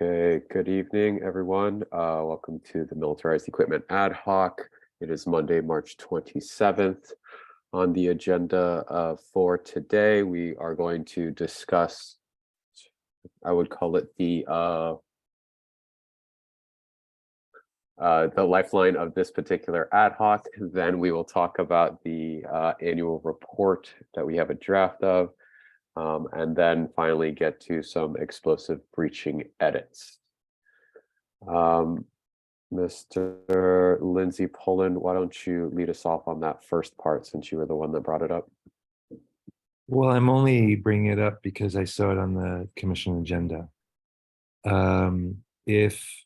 Okay, good evening, everyone. Welcome to the Militarized Equipment Ad Hoc. It is Monday, March 27th. On the agenda for today, we are going to discuss, I would call it the lifeline of this particular ad hoc. Then we will talk about the annual report that we have a draft of. And then finally get to some explosive breaching edits. Mr. Lindsay Pullen, why don't you lead us off on that first part since you were the one that brought it up? Well, I'm only bringing it up because I saw it on the commission agenda. If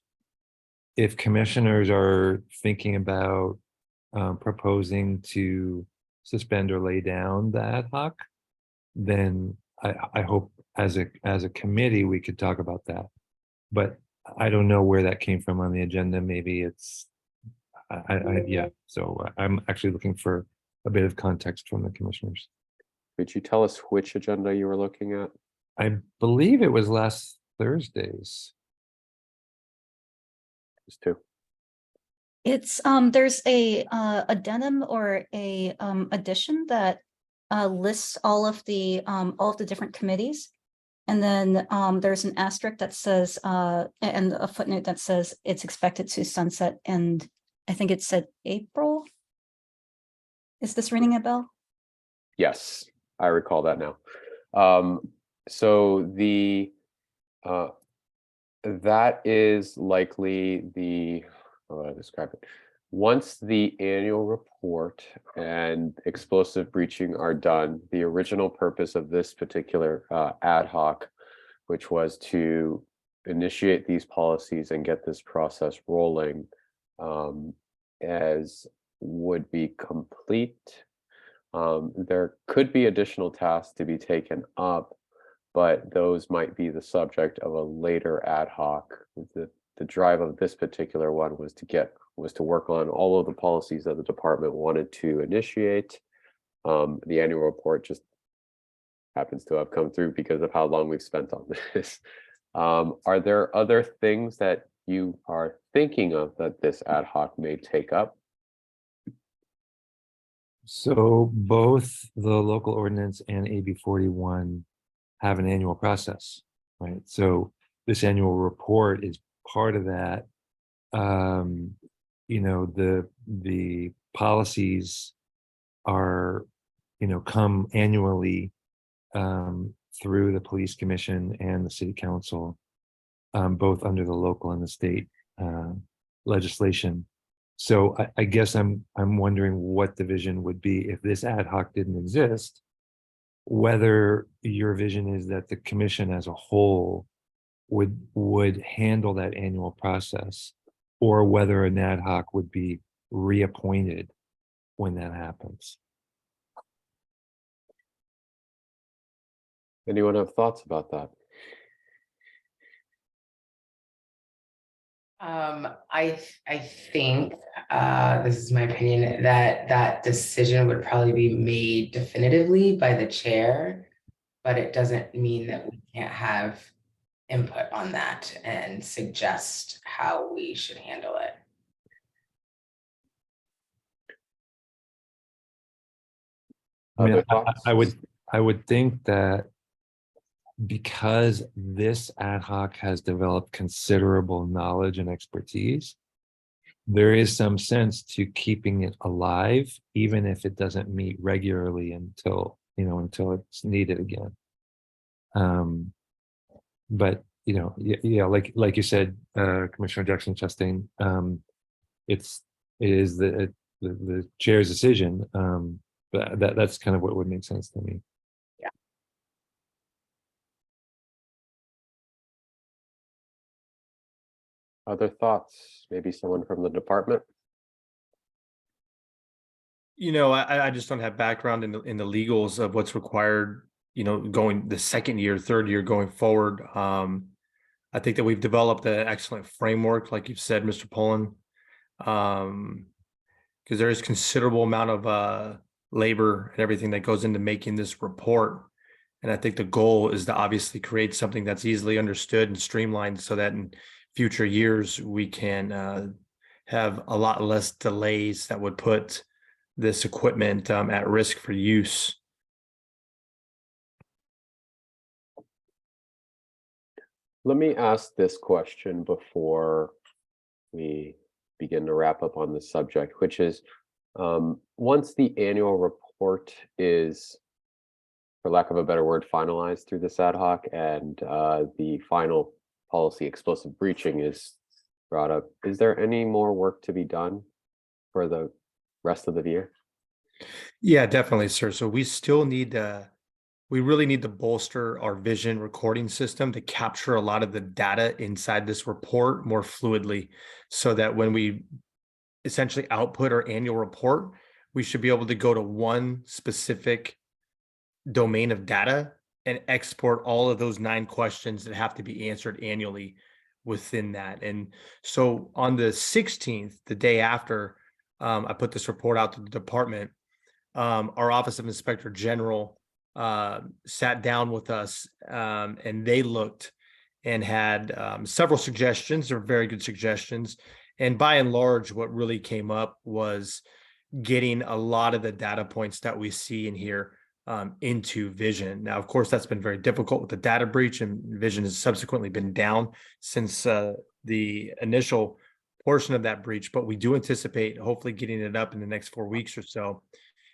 commissioners are thinking about proposing to suspend or lay down the ad hoc, then I hope as a committee we could talk about that. But I don't know where that came from on the agenda. Maybe it's yeah. So I'm actually looking for a bit of context from the commissioners. Could you tell us which agenda you were looking at? I believe it was last Thursday's. Just two. It's there's a addendum or a addition that lists all of the different committees, and then there's an asterisk that says and a footnote that says it's expected to sunset, and I think it said April. Is this ringing a bell? Yes, I recall that now. So the that is likely the, how would I describe it? Once the annual report and explosive breaching are done, the original purpose of this particular ad hoc, which was to initiate these policies and get this process rolling, as would be complete. There could be additional tasks to be taken up, but those might be the subject of a later ad hoc. The drive of this particular one was to work on all of the policies that the department wanted to initiate. The annual report just happens to have come through because of how long we've spent on this. Are there other things that you are thinking of that this ad hoc may take up? So both the local ordinance and AB 41 have an annual process, right? So this annual report is part of that. The policies are, come annually through the police commission and the city council, both under the local and the state legislation. So I guess I'm wondering what the vision would be if this ad hoc didn't exist, whether your vision is that the commission as a whole would handle that annual process, or whether an ad hoc would be reappointed when that happens. Anyone have thoughts about that? I think this is my opinion that decision would probably be made definitively by the chair, but it doesn't mean that we can't have input on that and suggest how we should handle it. I would think that because this ad hoc has developed considerable knowledge and expertise, there is some sense to keeping it alive, even if it doesn't meet regularly until it's needed again. But like you said, Commissioner Jackson Chastain, it is the chair's decision. But that's kind of what would make sense to me. Yeah. Other thoughts? Maybe someone from the department? I just don't have background in the legals of what's required, going the second year, third year going forward. I think that we've developed an excellent framework, like you've said, Mr. Pullen, because there is considerable amount of labor and everything that goes into making this report. And I think the goal is to obviously create something that's easily understood and streamlined so that in future years we can have a lot less delays that would put this equipment at risk for use. Let me ask this question before we begin to wrap up on this subject, which is once the annual report is, for lack of a better word, finalized through this ad hoc and the final policy explosive breaching is brought up, is there any more work to be done for the rest of the year? Yeah, definitely, sir. So we still need to, we really need to bolster our vision recording system to capture a lot of the data inside this report more fluidly so that when we essentially output our annual report, we should be able to go to one specific domain of data and export all of those 9 questions that have to be answered annually within that. And so on the 16th, the day after I put this report out to the department, our Office of Inspector General sat down with us and they looked and had several suggestions, or very good suggestions. And by and large, what really came up was getting a lot of the data points that we see in here into Vision. Now, of course, that's been very difficult with the data breach, and Vision has subsequently been down since the initial portion of that breach, but we do anticipate hopefully getting it up in the next 4 weeks or so.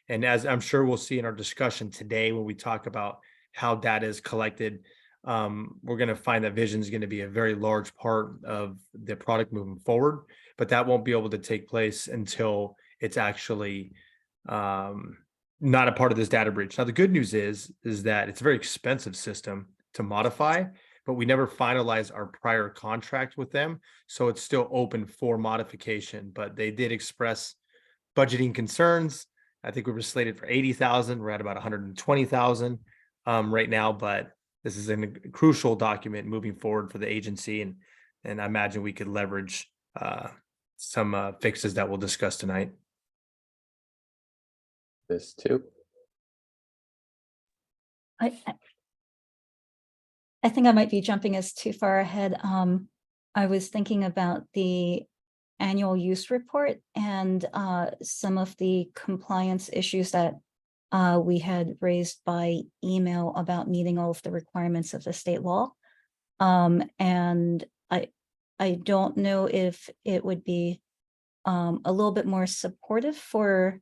And as I'm sure we'll see in our discussion today, when we talk about how data is collected, we're going to find that Vision is going to be a very large part of the product moving forward, but that won't be able to take place until it's actually not a part of this data breach. Now, the good news is that it's a very expensive system to modify, but we never finalized our prior contract with them. So it's still open for modification, but they did express budgeting concerns. I think we were slated for 80,000. We're at about 120,000 right now, but this is a crucial document moving forward for the agency. And I imagine we could leverage some fixes that we'll discuss tonight. This too. I think I might be jumping us too far ahead. I was thinking about the annual use report and some of the compliance issues that we had raised by email about meeting all of the requirements of the state law. And I don't know if it would be a little bit more supportive for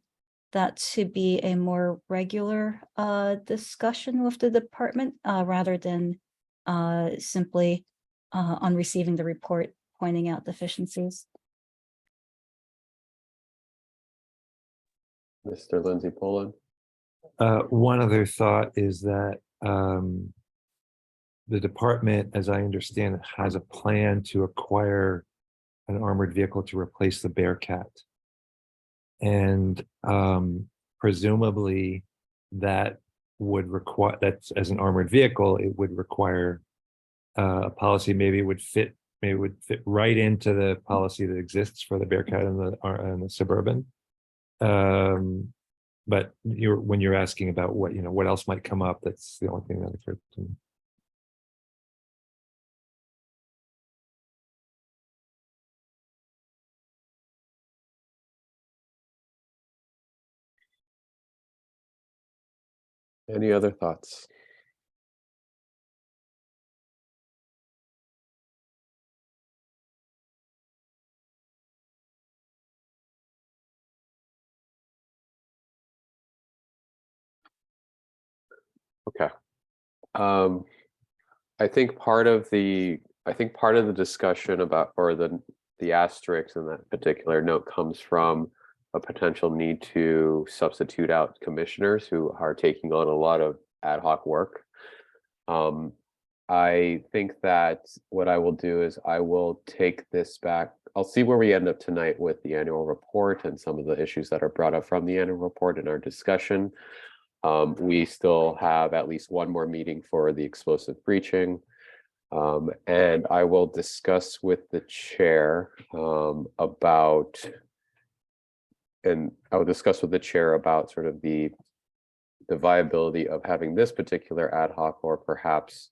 that to be a more regular discussion with the department rather than simply on receiving the report pointing out deficiencies. Mr. Lindsay Poland. One other thought is that the department, as I understand it, has a plan to acquire an armored vehicle to replace the Bearcat. And presumably that would require, that's as an armored vehicle, it would require a policy. Maybe it would fit right into the policy that exists for the Bearcat and the Suburban. But when you're asking about what else might come up, that's the only thing that occurred to me. Any other thoughts? Okay. I think part of the discussion about, or the asterisk in that particular note, comes from a potential need to substitute out commissioners who are taking on a lot of ad hoc work. I think that what I will do is I will take this back. I'll see where we end up tonight with the annual report and some of the issues that are brought up from the annual report in our discussion. We still have at least one more meeting for the explosive breaching. And I will discuss with the chair about sort of the the viability of having this particular ad hoc, or perhaps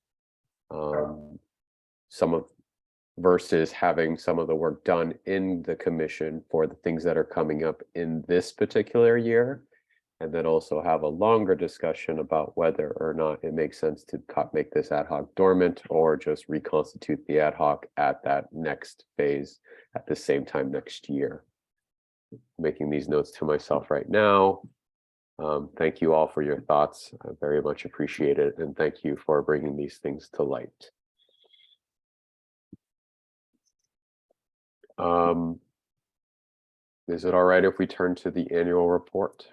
some of versus having some of the work done in the commission for the things that are coming up in this particular year, and then also have a longer discussion about whether or not it makes sense to make this ad hoc dormant, or just reconstitute the ad hoc at that next phase at the same time next year. Making these notes to myself right now. Thank you all for your thoughts. I very much appreciate it, and thank you for bringing these things to light. Is it all right if we turn to the annual report?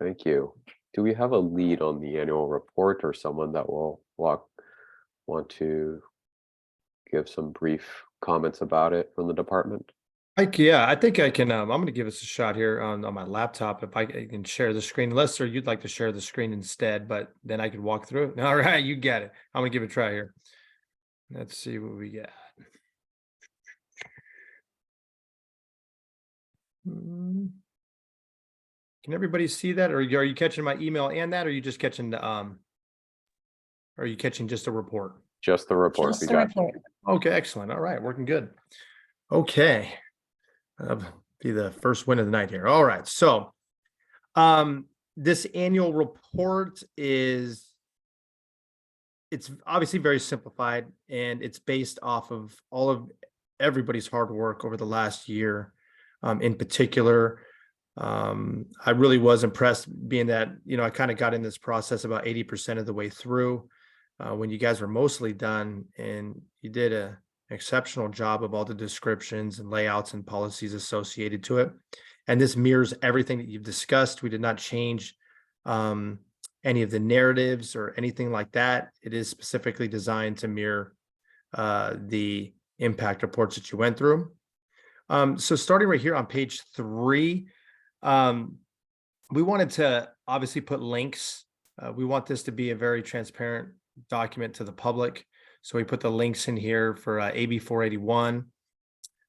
Thank you. Do we have a lead on the annual report, or someone that will want to give some brief comments about it from the department? Yeah, I think I can. I'm going to give us a shot here on my laptop. If I can share the screen, unless sir, you'd like to share the screen instead, but then I could walk through it. All right, you get it. I'm going to give it a try here. Let's see what we got. Can everybody see that, or are you catching my email and that, or are you just catching the are you catching just a report? Just the report. Just the report. Okay, excellent. All right, working good. Okay, that'll be the first win of the night here. All right, so this annual report it's obviously very simplified, and it's based off of all of everybody's hard work over the last year. In particular, I really was impressed, being that, I kind of got in this process about 80% of the way through, when you guys were mostly done, and you did an exceptional job of all the descriptions and layouts and policies associated to it. And this mirrors everything that you've discussed. We did not change any of the narratives or anything like that. It is specifically designed to mirror the impact reports that you went through. So starting right here on page 3, we wanted to obviously put links. We want this to be a very transparent document to the public. So we put the links in here for AB 481,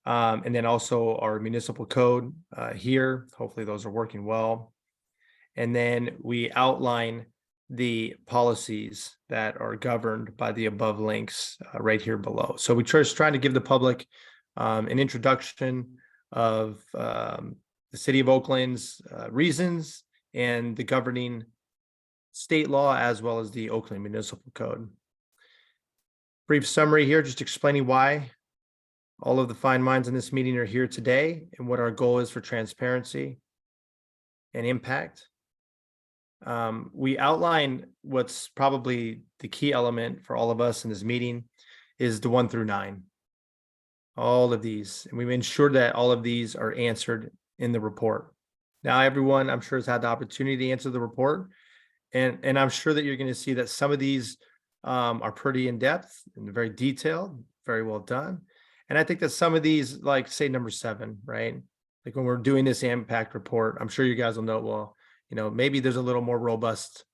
and then also our municipal code here. Hopefully those are working well. And then we outline the policies that are governed by the above links right here below. So we're just trying to give the public an introduction of the City of Oakland's reasons and the governing state law, as well as the Oakland Municipal Code. Brief summary here, just explaining why all of the fine minds in this meeting are here today and what our goal is for transparency and impact. We outline what's probably the key element for all of us in this meeting is the 1 through 9. All of these, and we've ensured that all of these are answered in the report. Now, everyone, I'm sure, has had the opportunity to answer the report, and I'm sure that you're going to see that some of these are pretty in depth and very detailed, very well done. And I think that some of these, like say number 7, right? Like when we're doing this impact report, I'm sure you guys will know, well, maybe there's a little more robust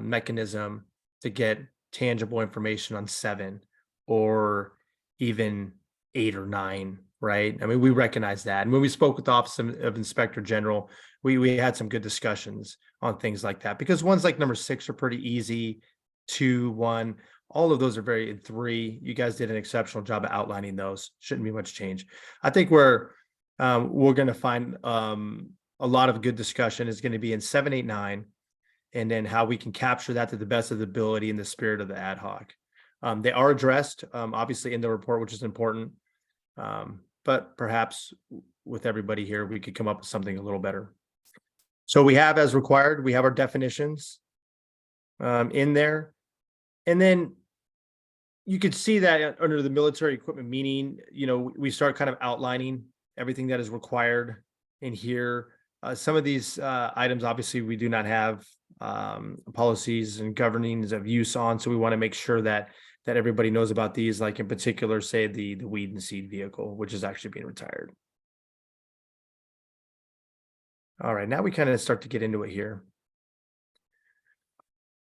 mechanism to get tangible information on 7, or even 8 or 9, right? I mean, we recognize that. And when we spoke with the Office of Inspector General, we had some good discussions on things like that, because ones like number 6 are pretty easy, 2, 1, all of those are very, 3. You guys did an exceptional job of outlining those. Shouldn't be much change. I think we're going to find a lot of good discussion is going to be in 7, 8, 9, and then how we can capture that to the best of the ability in the spirit of the ad hoc. They are addressed, obviously, in the report, which is important. But perhaps with everybody here, we could come up with something a little better. So we have, as required, we have our definitions in there. And then you could see that under the military equipment meaning, we start kind of outlining everything that is required in here. Some of these items, obviously, we do not have policies and governings of use on, so we want to make sure that everybody knows about these, like in particular, say the weed and seed vehicle, which is actually being retired. All right, now we kind of start to get into it here.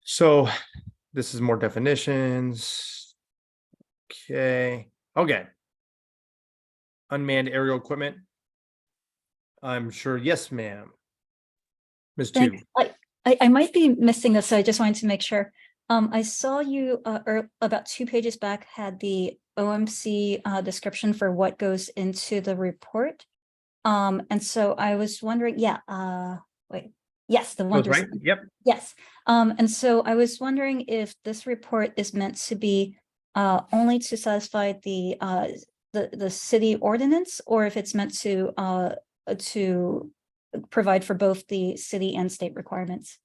So this is more definitions. Okay. Unmanned aerial equipment. I'm sure, yes, ma'am. Ms. Tu. Thanks. I might be missing this, so I just wanted to make sure. I saw you, about 2 pages back had the OMC description for what goes into the report. And so I was wondering, wait, yes, the one. That's right. Yep. Yes. And so I was wondering if this report is meant to be only to satisfy the city ordinance, or if it's meant to provide for both the city and state requirements.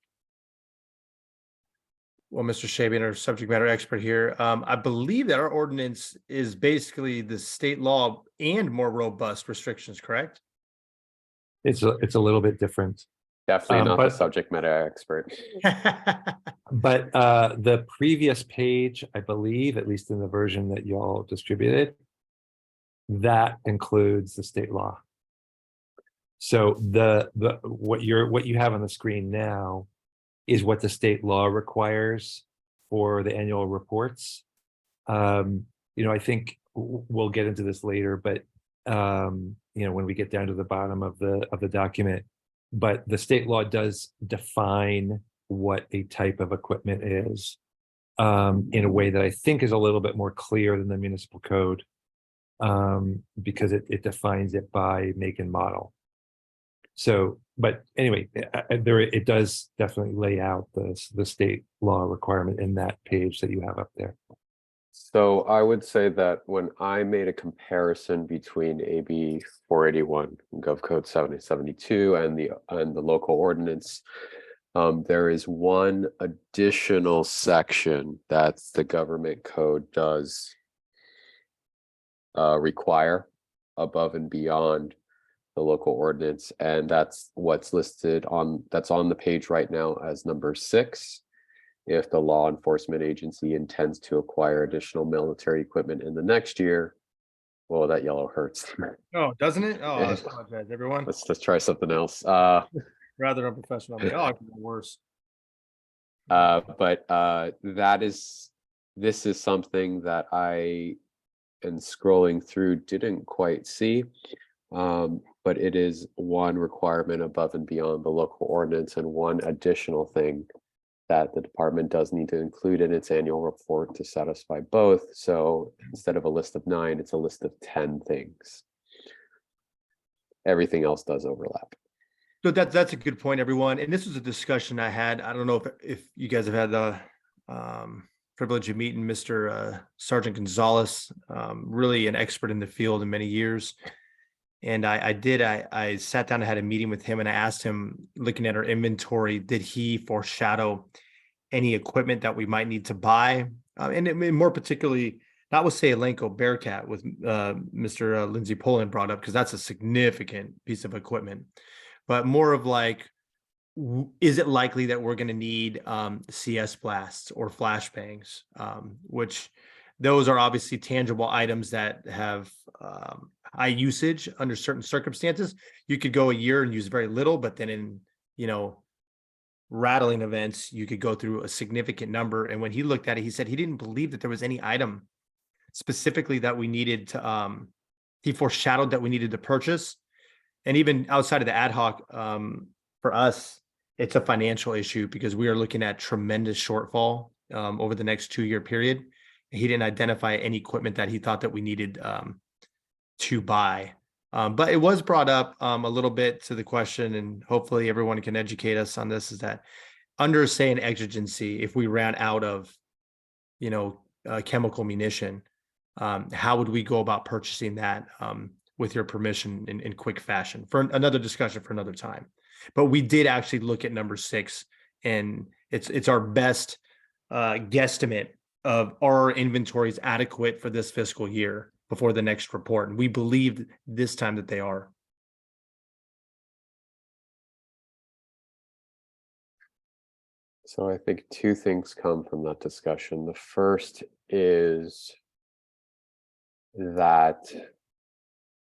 Well, Mr. Shabian, our subject matter expert here, I believe that our ordinance is basically the state law and more robust restrictions, correct? It's a little bit different. Definitely not the but- subject matter expert. But the previous page, I believe, at least in the version that y'all distributed, that includes the state law. So what you have on the screen now is what the state law requires for the annual reports. I think we'll get into this later, but when we get down to the bottom of the document, but the state law does define what a type of equipment is in a way that I think is a little bit more clear than the municipal code, because it defines it by make and model. So, but anyway, it does definitely lay out the state law requirement in that page that you have up there. So I would say that when I made a comparison between AB 481 Gov Code 7072 and the local ordinance, there is one additional section that the government code does require above and beyond the local ordinance, and that's what's listed that's on the page right now as number 6. If the law enforcement agency intends to acquire additional military equipment in the next year, well, that yellow hurts. Oh, doesn't it? Oh, I apologize, everyone. Let's try something else. Rather unprofessional. Oh, it could be worse. But this is something that I, and scrolling through, didn't quite see. But it is one requirement above and beyond the local ordinance, and one additional thing that the department does need to include in its annual report to satisfy both. So instead of a list of 9, it's a list of 10 things. Everything else does overlap. So that's a good point, everyone. And this was a discussion I had. I don't know if you guys have had the privilege of meeting Mr. Sergeant Gonzalez, really an expert in the field in many years. And I sat down and had a meeting with him, and I asked him, looking at our inventory, did he foreshadow any equipment that we might need to buy? And more particularly, not with, say, Elanco Bearcat, with Mr. Lindsay Poland brought up, because that's a significant piece of equipment, but more of like, is it likely that we're going to need CS blasts or flashbangs, which those are obviously tangible items that have high usage under certain circumstances. You could go a year and use very little, but then in, rattling events, you could go through a significant number. And when he looked at it, he said he didn't believe that there was any item specifically that we needed to, he foreshadowed that we needed to purchase. And even outside of the ad hoc, for us, it's a financial issue, because we are looking at tremendous shortfall over the next 2-year period. He didn't identify any equipment that he thought that we needed to buy. But it was brought up a little bit to the question, and hopefully everyone can educate us on this, is that under, say, an exigency, if we ran out of, chemical munition, how would we go about purchasing that with your permission in quick fashion? For another discussion for another time. But we did actually look at number 6, and it's our best guesstimate of our inventories adequate for this fiscal year before the next report. And we believe this time that they are. So I think 2 things come from that discussion. The first is that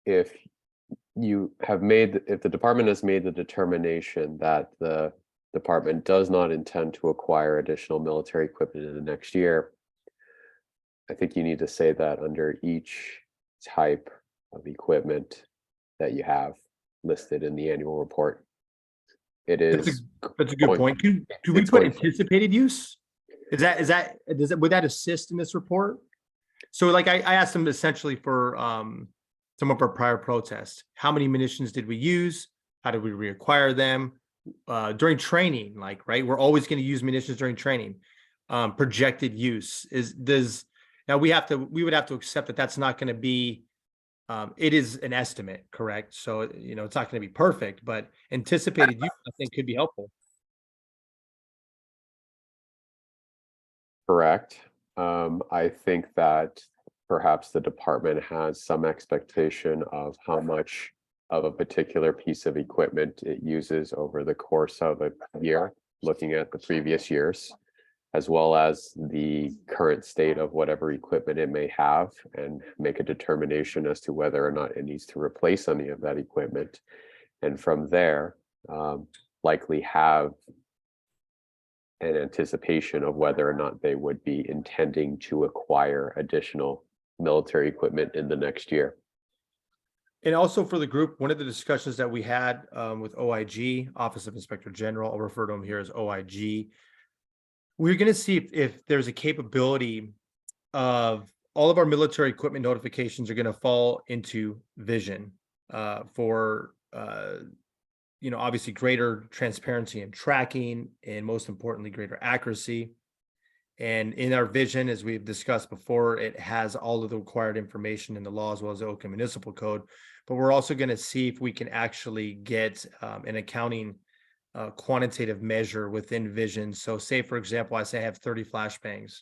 if the department has made the determination that the department does not intend to acquire additional military equipment in the next year, I think you need to say that under each type of equipment that you have listed in the annual report. it That's a, is that's a good going, point. Can we it's put going, anticipated use? Would that assist in this report? So like I asked them essentially for some of our prior protests. How many munitions did we use? How did we reacquire them? During training, like, right? We're always going to use munitions during training. Projected use now we would have to accept that that's not going to be, it is an estimate, correct? So, it's not going to be perfect, but anticipated use, I think, could be helpful. correct. I think that perhaps the department has some expectation of how much of a particular piece of equipment it uses over the course of a year, looking at the previous years, as well as the current state of whatever equipment it may have, and make a determination as to whether or not it needs to replace any of that equipment. And from there, likely have an anticipation of whether or not they would be intending to acquire additional military equipment in the next year. And also for the group, one of the discussions that we had with OIG, Office of Inspector General, I'll refer to them here as OIG. We're going to see if there's a capability of all of our military equipment notifications are going to fall into vision for obviously greater transparency and tracking, and most importantly, greater accuracy. And in our vision, as we've discussed before, it has all of the required information in the law as well as the Oakland Municipal Code. But we're also going to see if we can actually get an accounting quantitative measure within vision. So say, for example, I say I have 30 flashbangs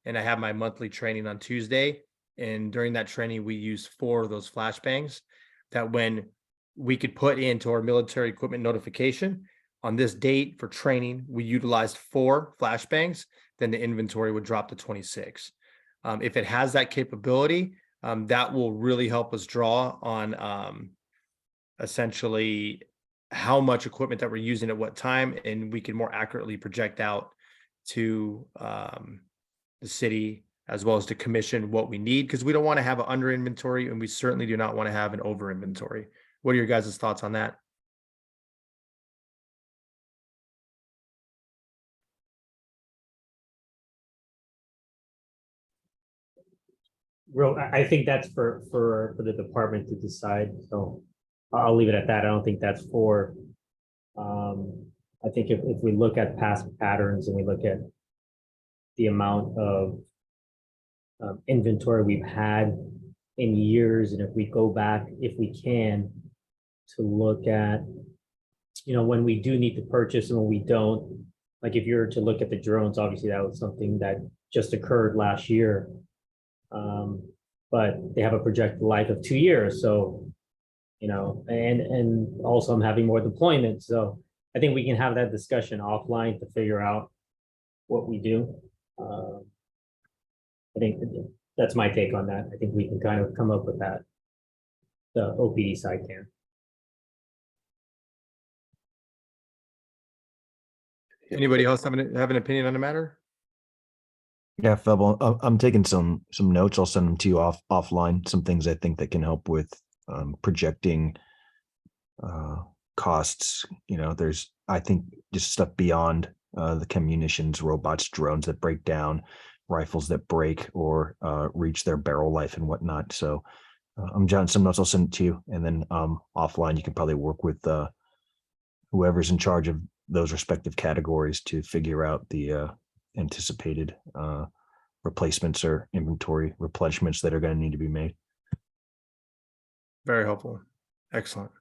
and I have my monthly training on Tuesday. And during that training, we use 4 of those flashbangs that when we could put into our military equipment notification on this date for training, we utilized 4 flashbangs, then the inventory would drop to 26. If it has that capability, that will really help us draw on essentially how much equipment that we're using at what time, and we can more accurately project out to the city as well as to commission what we need, because we don't want to have an under inventory, and we certainly do not want to have an over inventory. What are your guys' thoughts on that? I think that's for the department to decide, so I'll leave it at that. I don't think that's for, I think if we look at past patterns and we look at the amount of inventory we've had in years, and if we go back, if we can, to look at, when we do need to purchase and when we don't, like if you're to look at the drones, obviously that was something that just occurred last year. But they have a projected life of 2 years. So, and also I'm having more deployment. So I think we can have that discussion offline to figure out what we do. I think that's my take on that. I think we can kind of come up with that. The OPD side can. Anybody else have an opinion on the matter? Yeah, Febo, I'm taking some notes. I'll send them to you offline. Some things I think that can help with projecting costs. There's, I think, just stuff beyond the munitions, robots, drones that break down, rifles that break or reach their barrel life and whatnot. So I'm jotting some notes. I'll send it to you, and then offline you can probably work with whoever's in charge of those respective categories to figure out the anticipated replacements or inventory replenishments that are going to need to be made. Very helpful. Excellent.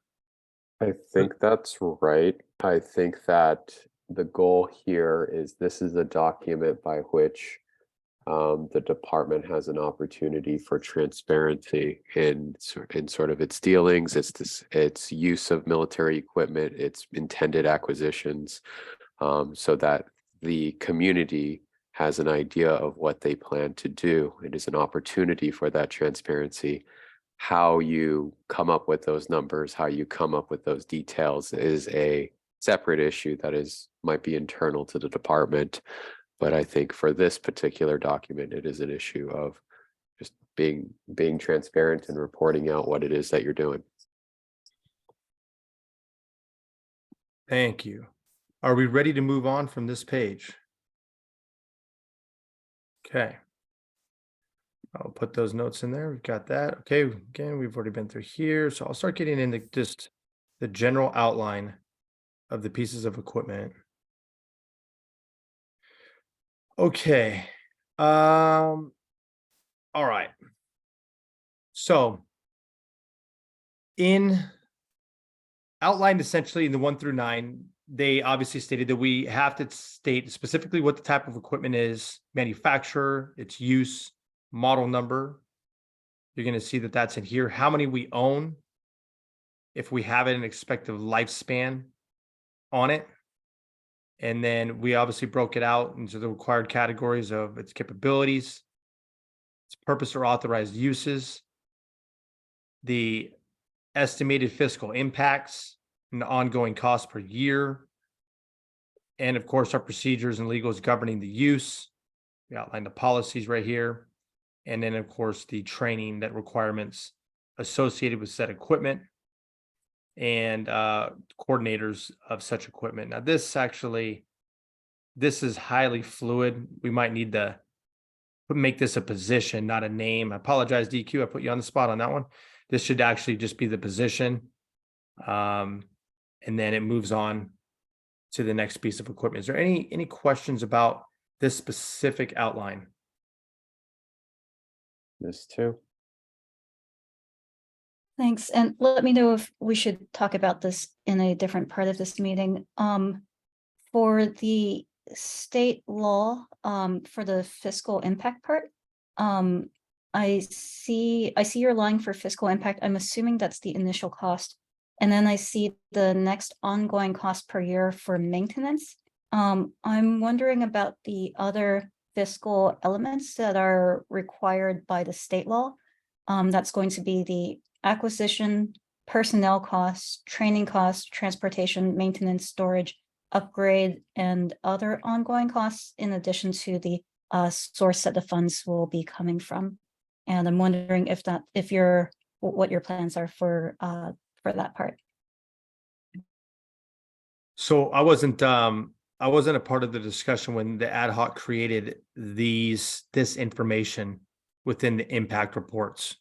I think that's right. I think that the goal here is this is a document by which the department has an opportunity for transparency in sort of its dealings, its use of military equipment, its intended acquisitions, so that the community has an idea of what they plan to do. It is an opportunity for that transparency. How you come up with those numbers, how you come up with those details is a separate issue that might be internal to the department. But I think for this particular document, it is an issue of just being transparent and reporting out what it is that you're doing. Thank you. Are we ready to move on from this page? Okay. I'll put those notes in there. We've got that. Okay, again, we've already been through here. So I'll start getting into just the general outline of the pieces of equipment. Okay. All right. So in outlined essentially in the 1 through 9, they obviously stated that we have to state specifically what the type of equipment is, manufacturer, its use, model number. You're going to see that that's in here. How many we own, if we have an expected lifespan on it. And then we obviously broke it out into the required categories of its capabilities, its purpose or authorized uses, the estimated fiscal impacts and the ongoing costs per year, and of course, our procedures and legals governing the use. We outline the policies right here. And then, of course, the training that requirements associated with said equipment and coordinators of such equipment. Now, this is highly fluid. We might need to make this a position, not a name. I apologize, DQ. I put you on the spot on that one. This should actually just be the position. And then it moves on to the next piece of equipment. Is there any questions about this specific outline? This too. Thanks. And let me know if we should talk about this in a different part of this meeting. For the state law, for the fiscal impact part, I see your line for fiscal impact. I'm assuming that's the initial cost. And then I see the next ongoing cost per year for maintenance. I'm wondering about the other fiscal elements that are required by the state law. That's going to be the acquisition, personnel costs, training costs, transportation, maintenance, storage, upgrade, and other ongoing costs, in addition to the source that the funds will be coming from. And I'm wondering what your plans are for that part. So I wasn't a part of the discussion when the ad hoc created this information within the impact reports.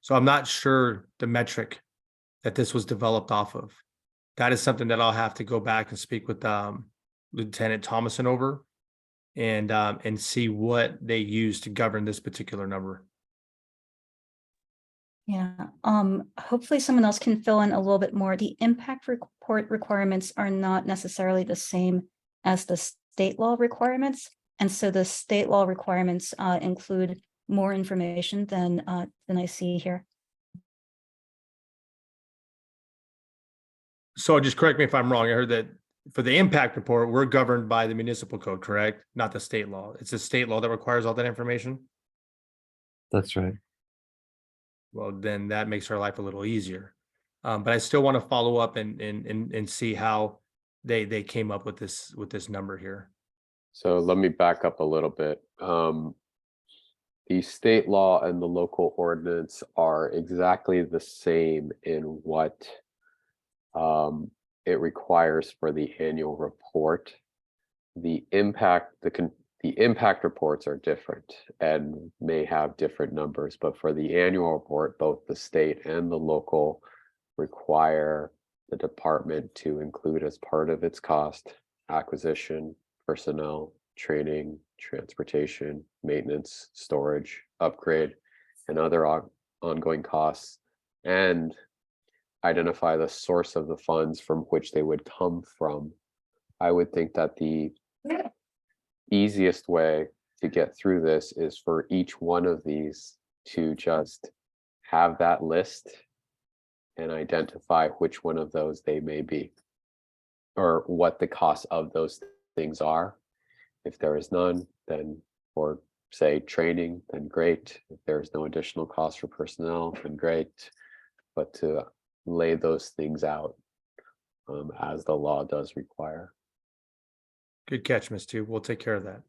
So I'm not sure the metric that this was developed off of. That is something that I'll have to go back and speak with Lieutenant Thomason over and see what they use to govern this particular number. Yeah, hopefully someone else can fill in a little bit more. The impact report requirements are not necessarily the same as the state law requirements. And so the state law requirements include more information than I see here. So just correct me if I'm wrong. I heard that for the impact report, we're governed by the municipal code, correct? Not the state law. It's the state law that requires all that information. That's right. Well, then that makes our life a little easier. But I still want to follow up and see how they came up with this number here. So let me back up a little bit. The state law and the local ordinance are exactly the same in what it requires for the annual report. The impact reports are different and may have different numbers, but for the annual report, both the state and the local require the department to include as part of its cost acquisition, personnel, training, transportation, maintenance, storage, upgrade, and other ongoing costs, and identify the source of the funds from which they would come from. I would think that the easiest way to get through this is for each one of these to just have that list and identify which one of those they may be, or what the costs of those things are. If there is none, then for say training, then great. If there's no additional cost for personnel, then great. But to lay those things out as the law does require. Good catch, Ms. Two. We'll take care of that.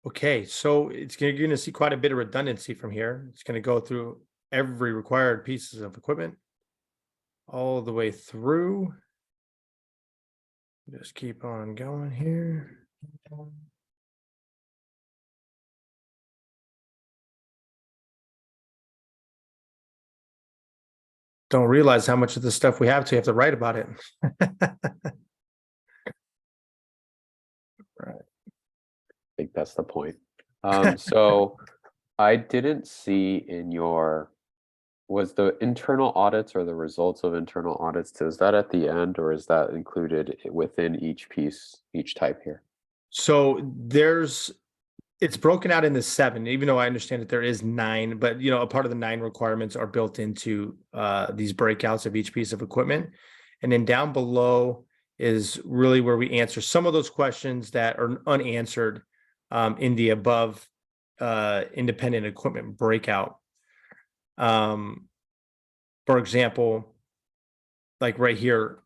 Okay, so you're going to see quite a bit of redundancy from here. It's going to go through every required pieces of equipment. all the way through. Just keep on going here. Don't realize how much of the stuff we have to write about it. I think that's the point. So I didn't see in your, was the internal audits or the results of internal audits, is that at the end or is that included within each piece, each type here? So it's broken out into 7, even though I understand that there is 9, but a part of the 9 requirements are built into these breakouts of each piece of equipment. And then down below is really where we answer some of those questions that are unanswered in the above independent equipment breakout. For example, like right here,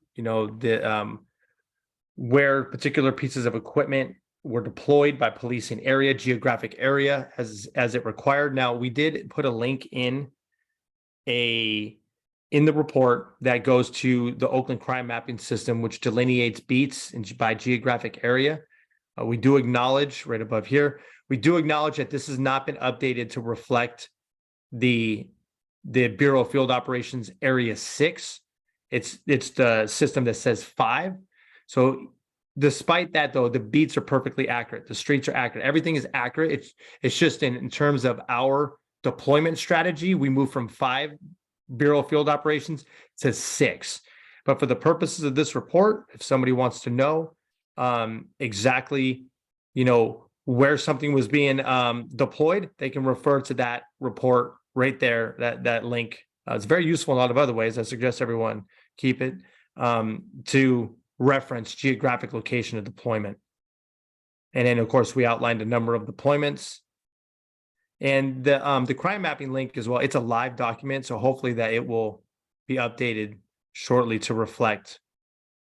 where particular pieces of equipment were deployed by policing area, geographic area as it required. Now, we did put a link in the report that goes to the Oakland crime mapping system, which delineates beats by geographic area. We do acknowledge right above here, we do acknowledge that this has not been updated to reflect the Bureau of Field Operations Area 6. It's the system that says 5. So despite that, though, the beats are perfectly accurate. The streets are accurate. Everything is accurate. It's just in terms of our deployment strategy, we move from 5 Bureau of Field Operations to 6. But for the purposes of this report, if somebody wants to know exactly, where something was being deployed, they can refer to that report right there, that link. It's very useful in a lot of other ways. I suggest everyone keep it to reference geographic location of deployment. And then, of course, we outlined a number of deployments. And the crime mapping link as well, it's a live document, so hopefully that it will be updated shortly to reflect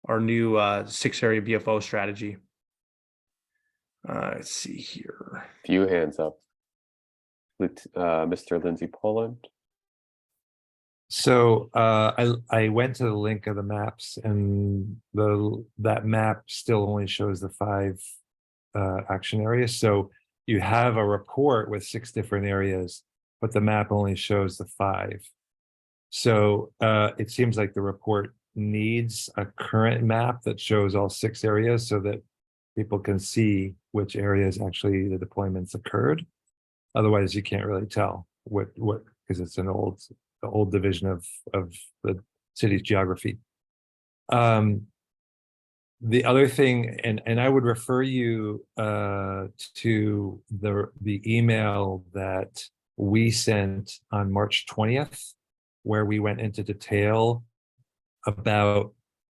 our new 6-area BFO strategy. Let's see here. Few hands up. Mr. Lindsay Poland. So I went to the link of the maps, and that map still only shows the 5 action areas. So you have a report with 6 different areas, but the map only shows the 5. So it seems like the report needs a current map that shows all 6 areas so that people can see which areas actually the deployments occurred. Otherwise, you can't really tell what because it's an old division of the city's geography. The other thing, and I would refer you to the email that we sent on March 20th, where we went into detail about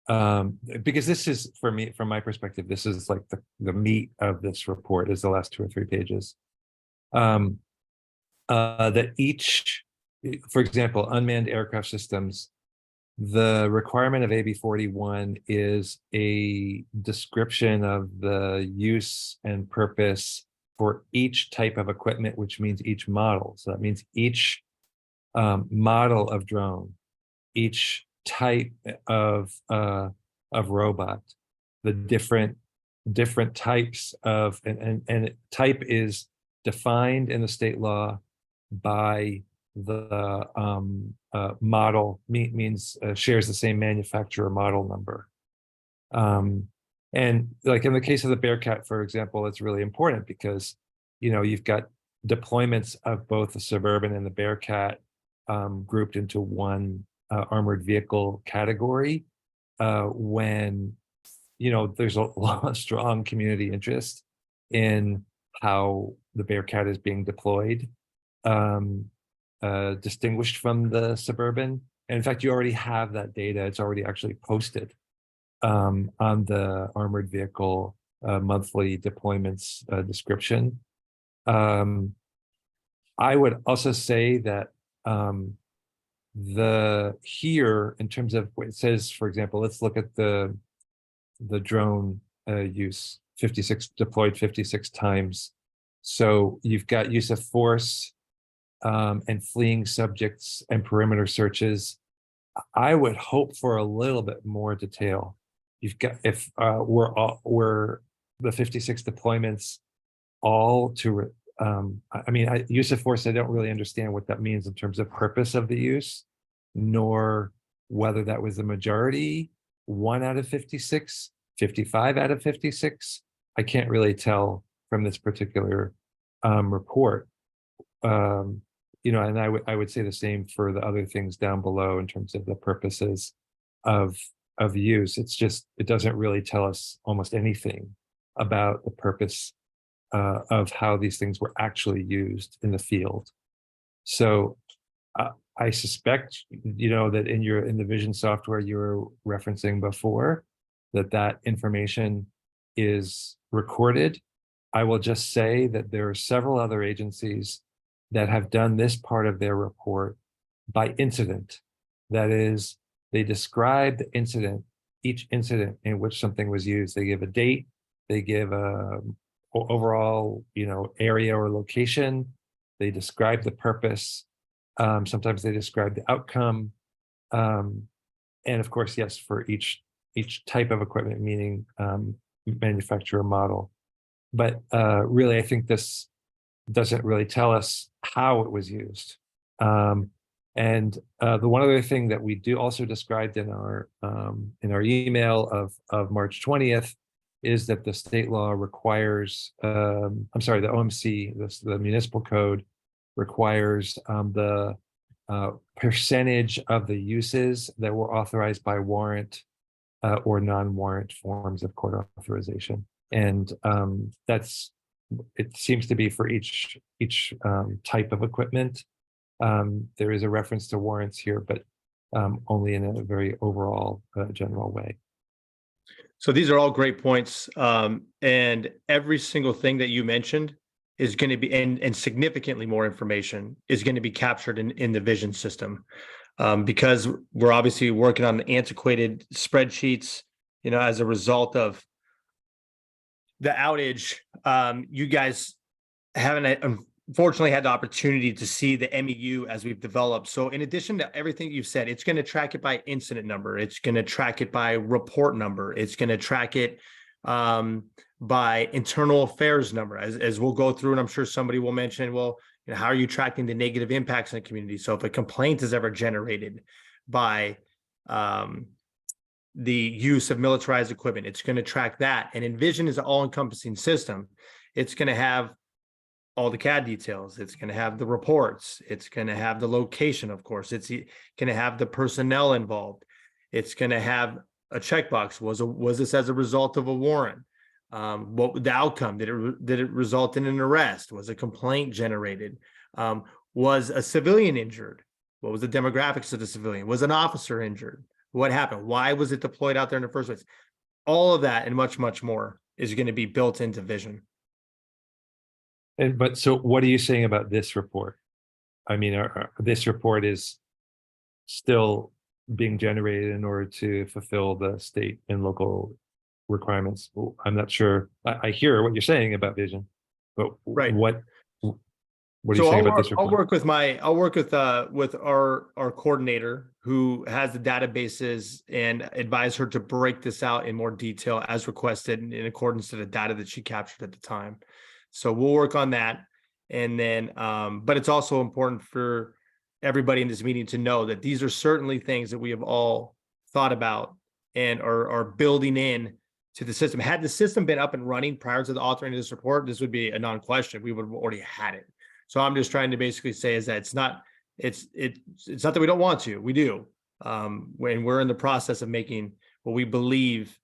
because this is, for me, from my perspective, this is like the meat of this report is the last 2 or 3 pages. That each, for example, unmanned aircraft systems, the requirement of AB 41 is a description of the use and purpose for each type of equipment, which means each model. So that means each model of drone, each type of robot, the different types of, and type is defined in the state law by the model, means shares the same manufacturer model number. And like in the case of the Bearcat, for example, it's really important because you've got deployments of both the Suburban and the Bearcat grouped into one armored vehicle category when there's a lot of strong community interest in how the Bearcat is being deployed, distinguished from the Suburban. And in fact, you already have that data. It's already actually posted on the armored vehicle monthly deployments description. I would also say that here, in terms of what it says, for example, let's look at the drone use, 56 deployed 56 times. So you've got use of force and fleeing subjects and perimeter searches. I would hope for a little bit more detail. You've got, if we're the 56 deployments all to, I mean, use of force, I don't really understand what that means in terms of purpose of the use, nor whether that was the majority, 1 out of 56, 55 out of 56. I can't really tell from this particular report. You know, and I would say the same for the other things down below in terms of the purposes of use. It's just, it doesn't really tell us almost anything about the purpose of how these things were actually used in the field. So I suspect, you know, that in the vision software you were referencing before, that information is recorded. I will just say that there are several other agencies that have done this part of their report by incident. That is, they describe the incident, each incident in which something was used. They give a date, they give a overall, you know, area or location. They describe the purpose. Sometimes they describe the outcome. And of course, yes, for each type of equipment, meaning manufacturer model. But really, I think this doesn't really tell us how it was used. And the one other thing that we do also described in our email of March 20th is that the state law requires, I'm sorry, the OMC, the municipal code requires the percentage of the uses that were authorized by warrant or non-warrant forms of court authorization. And it seems to be for each type of equipment. There is a reference to warrants here, but only in a very overall general way. So these are all great points. And every single thing that you mentioned is going to be, and significantly more information is going to be captured in the vision system. Because we're obviously working on antiquated spreadsheets, you know, as a result of the outage. You guys haven't unfortunately had the opportunity to see the MEU as we've developed. So in addition to everything you've said, it's going to track it by incident number. It's going to track it by report number. It's going to track it by internal affairs number, as we'll go through. And I'm sure somebody will mention, well, you know, how are you tracking the negative impacts in the community? So if a complaint is ever generated by the use of militarized equipment, it's going to track that. And Envision is an all-encompassing system. It's going to have all the CAD details. It's going to have the reports. It's going to have the location, of course. It's going to have the personnel involved. It's going to have a checkbox. Was this as a result of a warrant? What the outcome? Did it result in an arrest? Was a complaint generated? Was a civilian injured? What was the demographics of the civilian? Was an officer injured? What happened? Why was it deployed out there in the first place? All of that and much, much more is going to be built into Vision. But so what are you saying about this report? I mean, this report is still being generated in order to fulfill the state and local requirements. I'm not sure. I hear what you're saying about Vision, but right. What are you saying about this report? I'll work with our coordinator who has the databases and advise her to break this out in more detail as requested in accordance to the data that she captured at the time. So we'll work on that. And then, but it's also important for everybody in this meeting to know that these are certainly things that we have all thought about and are building in to the system. Had the system been up and running prior to the authoring of this report, this would be a non-question. We would have already had it. So I'm just trying to basically say is that it's not that we don't want to, we do. When we're in the process of making what we believe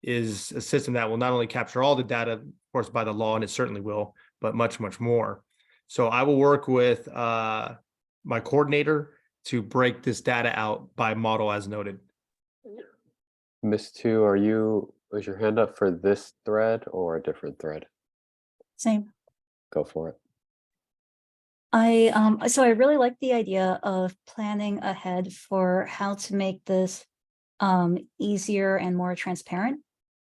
is a system that will not only capture all the data, of course, by the law, and it certainly will, but much, much more. So I will work with my coordinator to break this data out by model as noted. Ms. Tu, was your hand up for this thread or a different thread? Same. Go for it. So I really like the idea of planning ahead for how to make this easier and more transparent.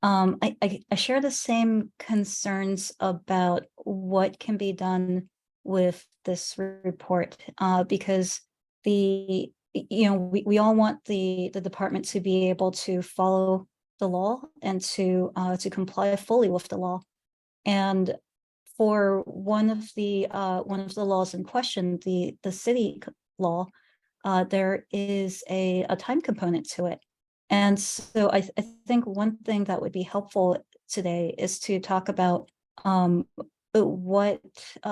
I share the same concerns about what can be done with this report because the we all want the department to be able to follow the law and to comply fully with the law. And for one of the laws in question, the city law, there is a time component to it. And so I think one thing that would be helpful today is to talk about what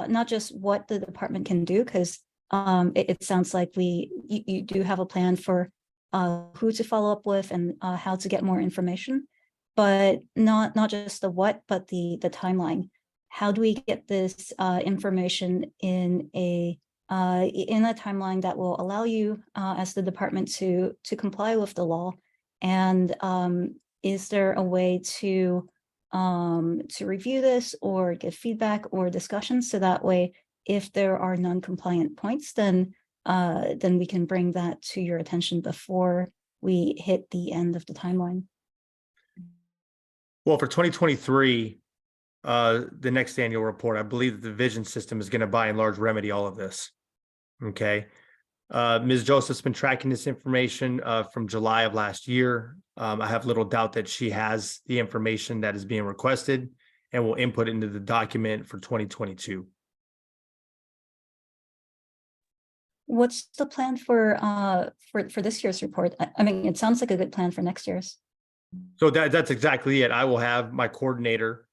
not just what the department can do, because it sounds like you do have a plan for who to follow up with and how to get more information, but not just the what, but the timeline. How do we get this information in a timeline that will allow you as the department to comply with the law? And is there a way to review this or give feedback or discussion, so that way, if there are non-compliant points, then we can bring that to your attention before we hit the end of the timeline? Well, for 2023, the next annual report, I believe that the vision system is going to by and large remedy all of this. Okay. Ms. Joseph's been tracking this information from July of last year. I have little doubt that she has the information that is being requested and will input into the document for 2022. What's the plan for this year's report? I mean, it sounds like a good plan for next year's. So that's exactly it. I will have my coordinator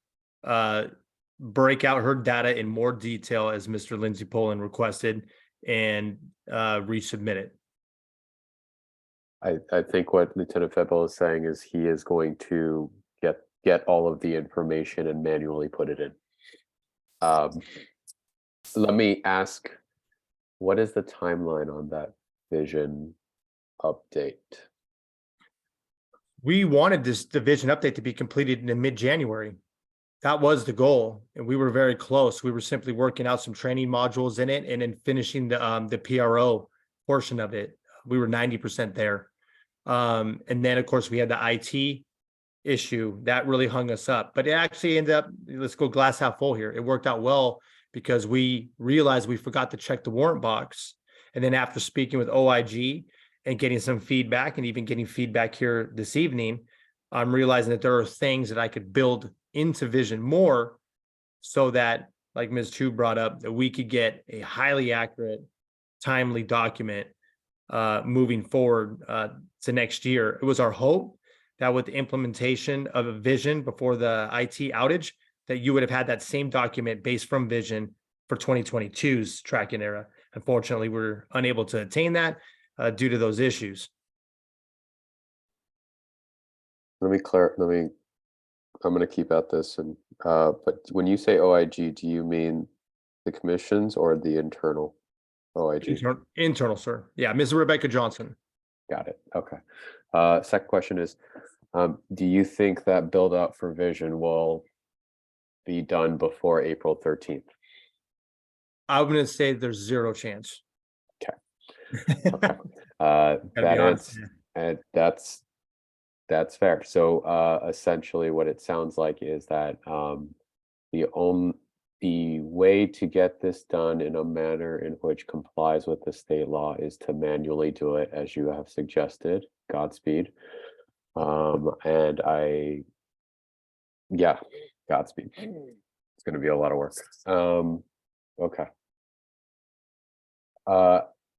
break out her data in more detail as Mr. Lindsay Poland requested, and resubmit it. I think what Lieutenant Febel is saying is he is going to get all of the information and manually put it in. Let me ask, what is the timeline on that vision update? We wanted this division update to be completed in mid-January. That was the goal, and we were very close. We were simply working out some training modules in it and then finishing the PRO portion of it. We were 90% there. And then, of course, we had the IT issue that really hung us up. But it actually ended up, let's go glass half full here. It worked out well because we realized we forgot to check the warrant box. And then after speaking with OIG and getting some feedback, and even getting feedback here this evening, I'm realizing that there are things that I could build into vision more, so that, like Ms. Chu brought up, that we could get a highly accurate, timely document moving forward to next year. It was our hope that with the implementation of a vision before the IT outage, that you would have had that same document based from vision for 2022's tracking era. Unfortunately, we're unable to attain that due to those issues. I'm going to keep at this, and but when you say OIG, do you mean the commissions or the internal OIG? Internal, sir. Yeah, Ms. Rebecca Johnson. Got it. Okay. Second question is, do you think that build out for vision will be done before April 13th? I'm going to say there's zero chance. Okay. That's fair. So essentially what it sounds like is that the way to get this done in a manner in which complies with the state law is to manually do it, as you have suggested. Godspeed. And Godspeed. It's going to be a lot of work. Okay.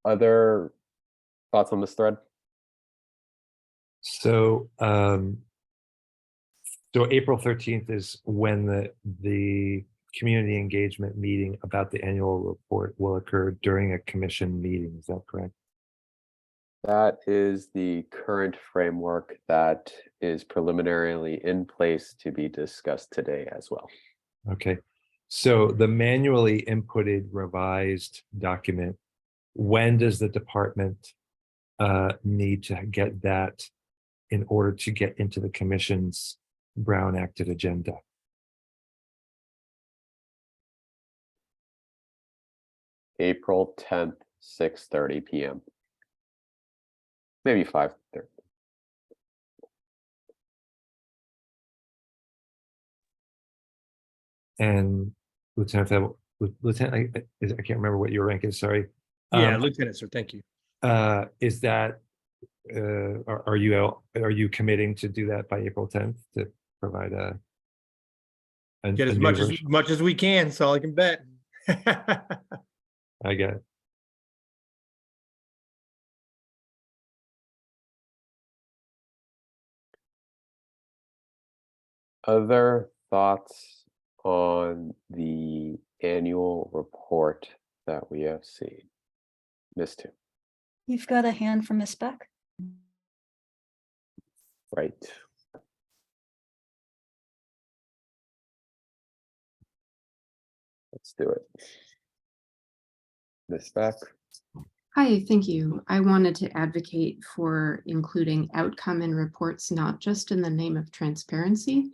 Other thoughts on this thread? So, April 13th is when the community engagement meeting about the annual report will occur during a commission meeting. Is that correct? That is the current framework that is preliminarily in place to be discussed today as well. Okay. So the manually inputted revised document, when does the department need to get that in order to get into the commission's Brown Acted agenda? April 10th, 6:30 p.m. Maybe 5:30. And Lieutenant, I can't remember what your rank is, sorry. Yeah, Lieutenant, sir, thank you. Is that, are you committing to do that by April 10th to provide Get a as new much as version? much as we can, so I can bet. I get it. Other thoughts on the annual report that we have seen? Miss Two, You've got a hand from Miss Beck. right? Let's do it. Miss Beck. Hi, thank you. I wanted to advocate for including outcome in reports, not just in the name of transparency,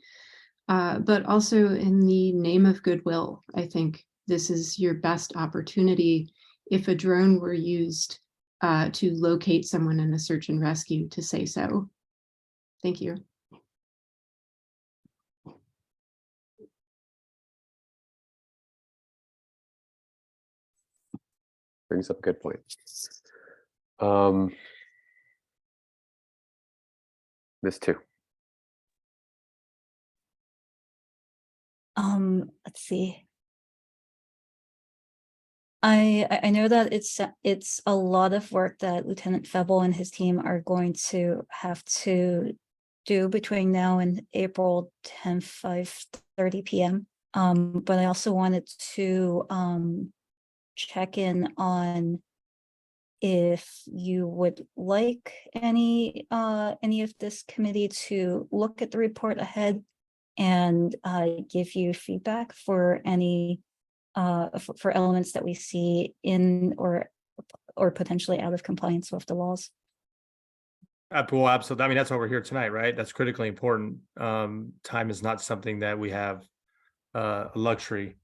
but also in the name of goodwill. I think this is your best opportunity if a drone were used to locate someone in a search and rescue to say so. Thank you. Brings up a good point. Miss Two. Let's see. I know that it's a lot of work that Lieutenant Febble and his team are going to have to do between now and April 10th, 5:30 p.m. But I also wanted to check in on if you would like any of this committee to look at the report ahead and give you feedback for any for elements that we see in or potentially out of compliance with the laws. Well, absolutely. I mean, that's why we're here tonight, right? That's critically important. Time is not something that we have a luxury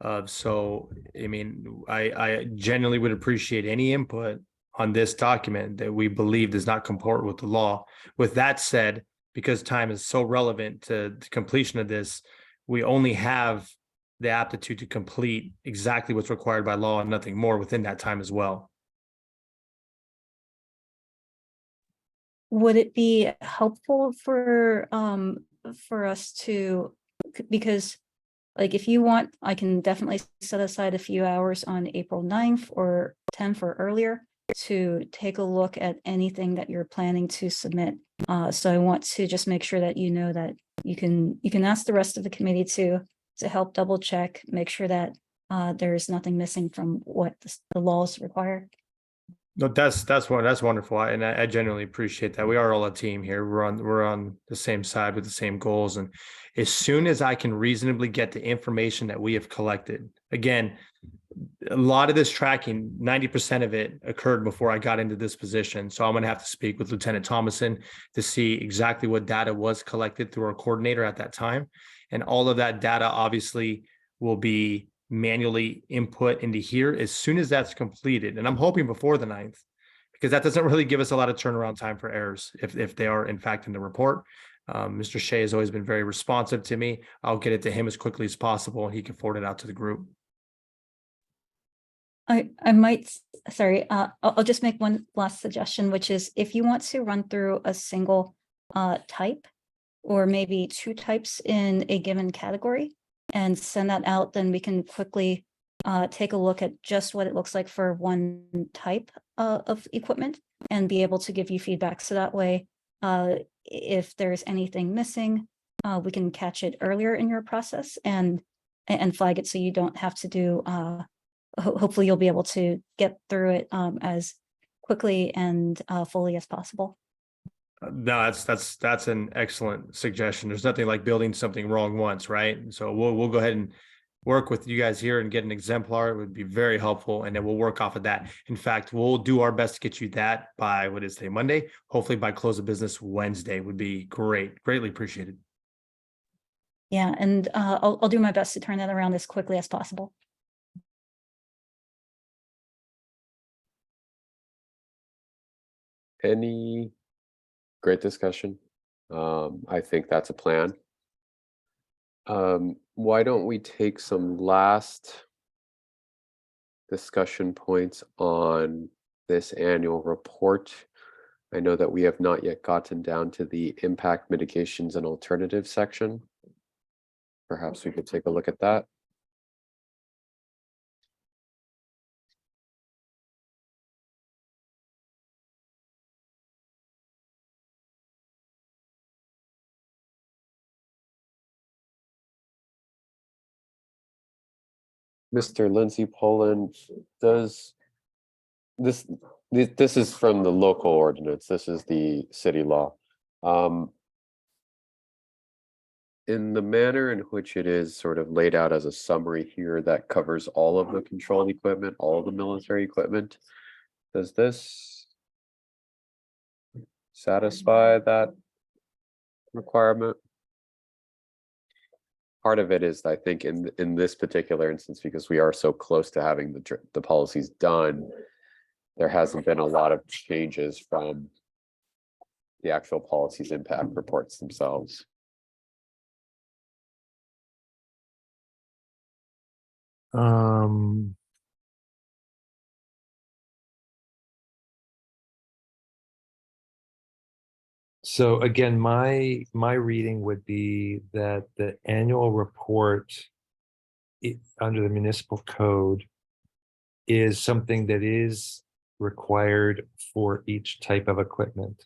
of. So, I mean, I genuinely would appreciate any input on this document that we believe does not comport with the law. With that said, because time is so relevant to the completion of this, we only have the aptitude to complete exactly what's required by law and nothing more within that time as well. Would it be helpful for us to, because like if you want, I can definitely set aside a few hours on April 9th or 10th or earlier to take a look at anything that you're planning to submit. So I want to just make sure that you know that you can ask the rest of the committee to help double check, make sure that there's nothing missing from what the laws require. No, that's wonderful, and I genuinely appreciate that. We are all a team here. We're on the same side with the same goals, and as soon as I can reasonably get the information that we have collected, again, a lot of this tracking, 90% of it occurred before I got into this position. So I'm going to have to speak with Lieutenant Thomason to see exactly what data was collected through our coordinator at that time, and all of that data obviously will be manually input into here as soon as that's completed. And I'm hoping before the 9th, because that doesn't really give us a lot of turnaround time for errors if they are in fact in the report. Mr. Shea has always been very responsive to me. I'll get it to him as quickly as possible and he can forward it out to the group. I might, sorry, I'll just make one last suggestion, which is if you want to run through a single type or maybe two types in a given category and send that out, then we can quickly take a look at just what it looks like for one type of equipment and be able to give you feedback. So that way, if there's anything missing, we can catch it earlier in your process and flag it so you don't have to do, hopefully you'll be able to get through it as quickly and fully as possible. No, that's an excellent suggestion. There's nothing like building something wrong once, right? So we'll go ahead and work with you guys here and get an exemplar. It would be very helpful, and then we'll work off of that. In fact, we'll do our best to get you that by what is today, Monday. Hopefully by close of business Wednesday would be great. Greatly appreciated. Yeah, and I'll do my best to turn that around as quickly as possible. Any great discussion. I think that's a plan. Why don't we take some last discussion points on this annual report. I know that we have not yet gotten down to the impact mitigations and alternatives section. Perhaps we could take a look at that. Mr. Lindsay Poland, does this is from the local ordinance, this is the city law. In the manner in which it is sort of laid out as a summary here that covers all of the control equipment, all of the military equipment, does this satisfy that requirement? Part of it is, I think, in this particular instance, because we are so close to having the policies done, there hasn't been a lot of changes from the actual policies impact reports themselves. So again, my reading would be that the annual report under the municipal code is something that is required for each type of equipment.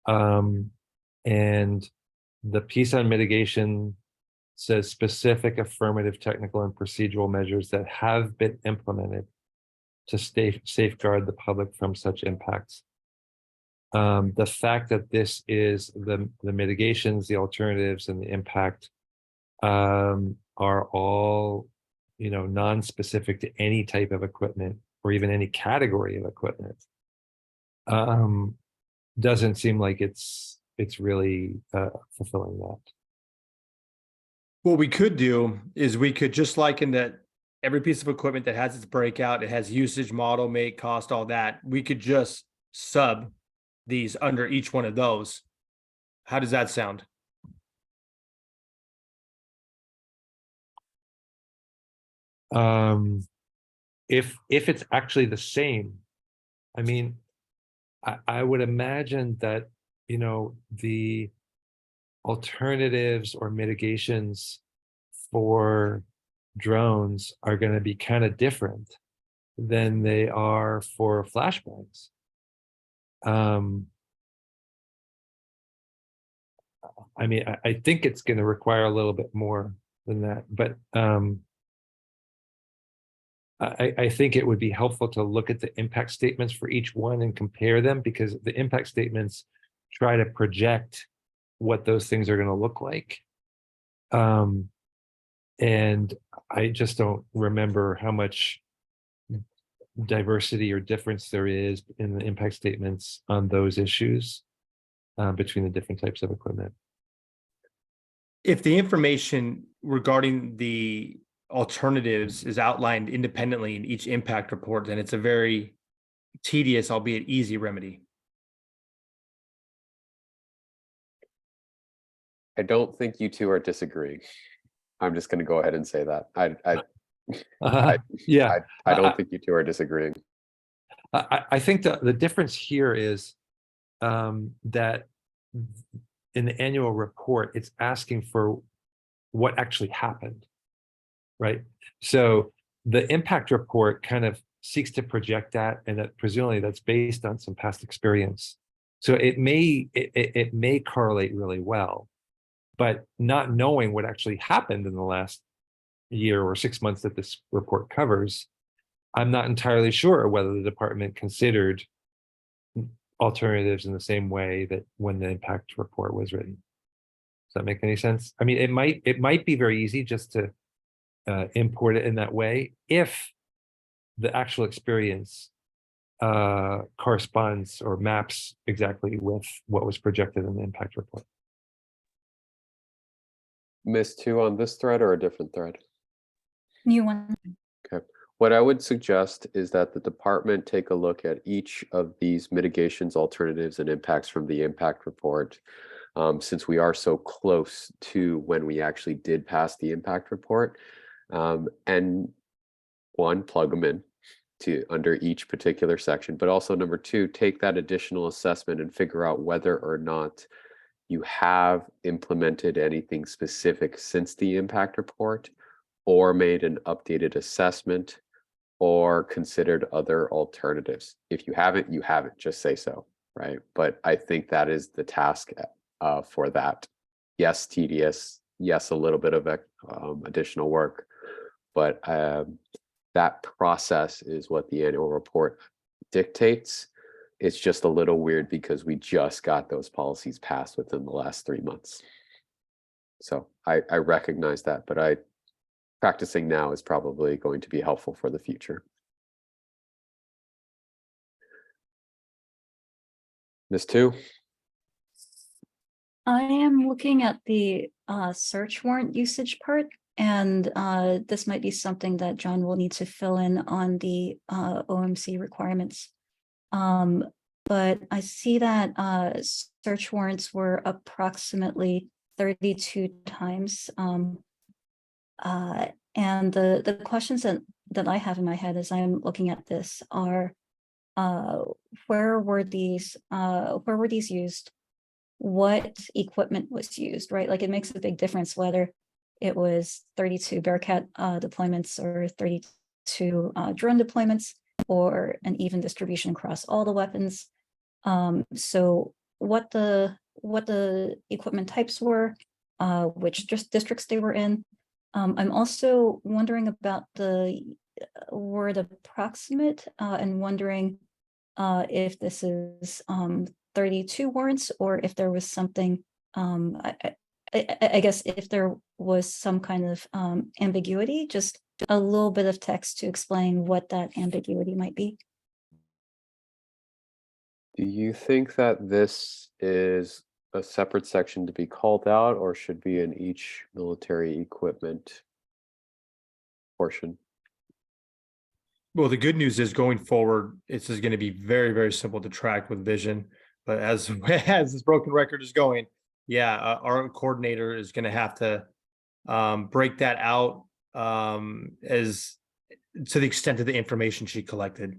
And the piece on mitigation says specific affirmative technical and procedural measures that have been implemented to safeguard the public from such impacts. The fact that this is the mitigations, the alternatives, and the impact are all, non-specific to any type of equipment or even any category of equipment. Doesn't seem like it's really fulfilling that. What we could do is we could just liken that every piece of equipment that has its breakout, it has usage, model, make, cost, all that. We could just sub these under each one of those. How does that sound? If it's actually the same, I mean, I would imagine that, the alternatives or mitigations for drones are going to be kind of different than they are for flashbangs. I mean, I think it's going to require a little bit more than that, but I think it would be helpful to look at the impact statements for each one and compare them, because the impact statements try to project what those things are going to look like. And I just don't remember how much diversity or difference there is in the impact statements on those issues between the different types of equipment. If the information regarding the alternatives is outlined independently in each impact report, then it's a very tedious, albeit easy remedy. I don't think you two are disagreeing. I'm just going to go ahead and say that. Yeah, I don't think you two are disagreeing. I think the difference here is that in the annual report, it's asking for what actually happened, right? So the impact report kind of seeks to project that, and that presumably that's based on some past experience. So it may correlate really well, but not knowing what actually happened in the last year or 6 months that this report covers, I'm not entirely sure whether the department considered alternatives in the same way that when the impact report was written. Does that make any sense? I mean, it might be very easy just to import it in that way if the actual experience corresponds or maps exactly with what was projected in the impact report. Miss Two on this thread or a different thread? New one. Okay. What I would suggest is that the department take a look at each of these mitigations, alternatives, and impacts from the impact report, since we are so close to when we actually did pass the impact report, and one, plug them in, to under each particular section, but also number two, take that additional assessment and figure out whether or not you have implemented anything specific since the impact report, or made an updated assessment, or considered other alternatives. If you haven't, you haven't, just say so, right? But I think that is the task for that. Yes, tedious, yes, a little bit of additional work, but that process is what the annual report dictates. It's just a little weird because we just got those policies passed within the last 3 months. So I recognize that, but practicing now is probably going to be helpful for the future. Ms. Two? I am looking at the search warrant usage part, and this might be something that John will need to fill in on the OMC requirements. But I see that search warrants were approximately 32 times. And the questions that I have in my head as I'm looking at this are, where were these used? What equipment was used, right? Like, it makes a big difference whether it was 32 Bearcat deployments or 32 drone deployments, or an even distribution across all the weapons. So what the equipment types were, which districts they were in. I'm also wondering about the word approximate, and wondering if this is 32 warrants, or if there was something, I guess if there was some kind of ambiguity, just a little bit of text to explain what that ambiguity might be. Do you think that this is a separate section to be called out, or should be in each military equipment portion? Well, the good news is going forward, this is going to be very, very simple to track with Vision. But as as this broken record is going, yeah, our coordinator is going to have to break that out as to the extent of the information she collected.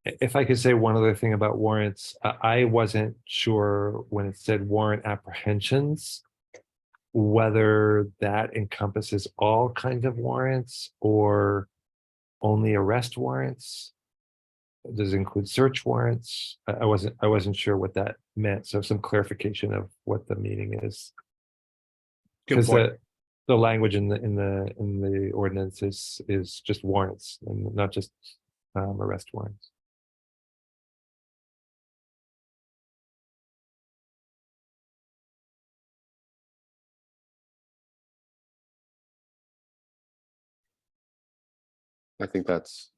If I could say one other thing about warrants, I wasn't sure when it said warrant apprehensions, whether that encompasses all kinds of warrants or only arrest warrants. Does it include search warrants? I wasn't sure what that meant. So some clarification of what the meaning is. Good Because point. the language in the ordinance is just warrants and not just arrest warrants. I think that's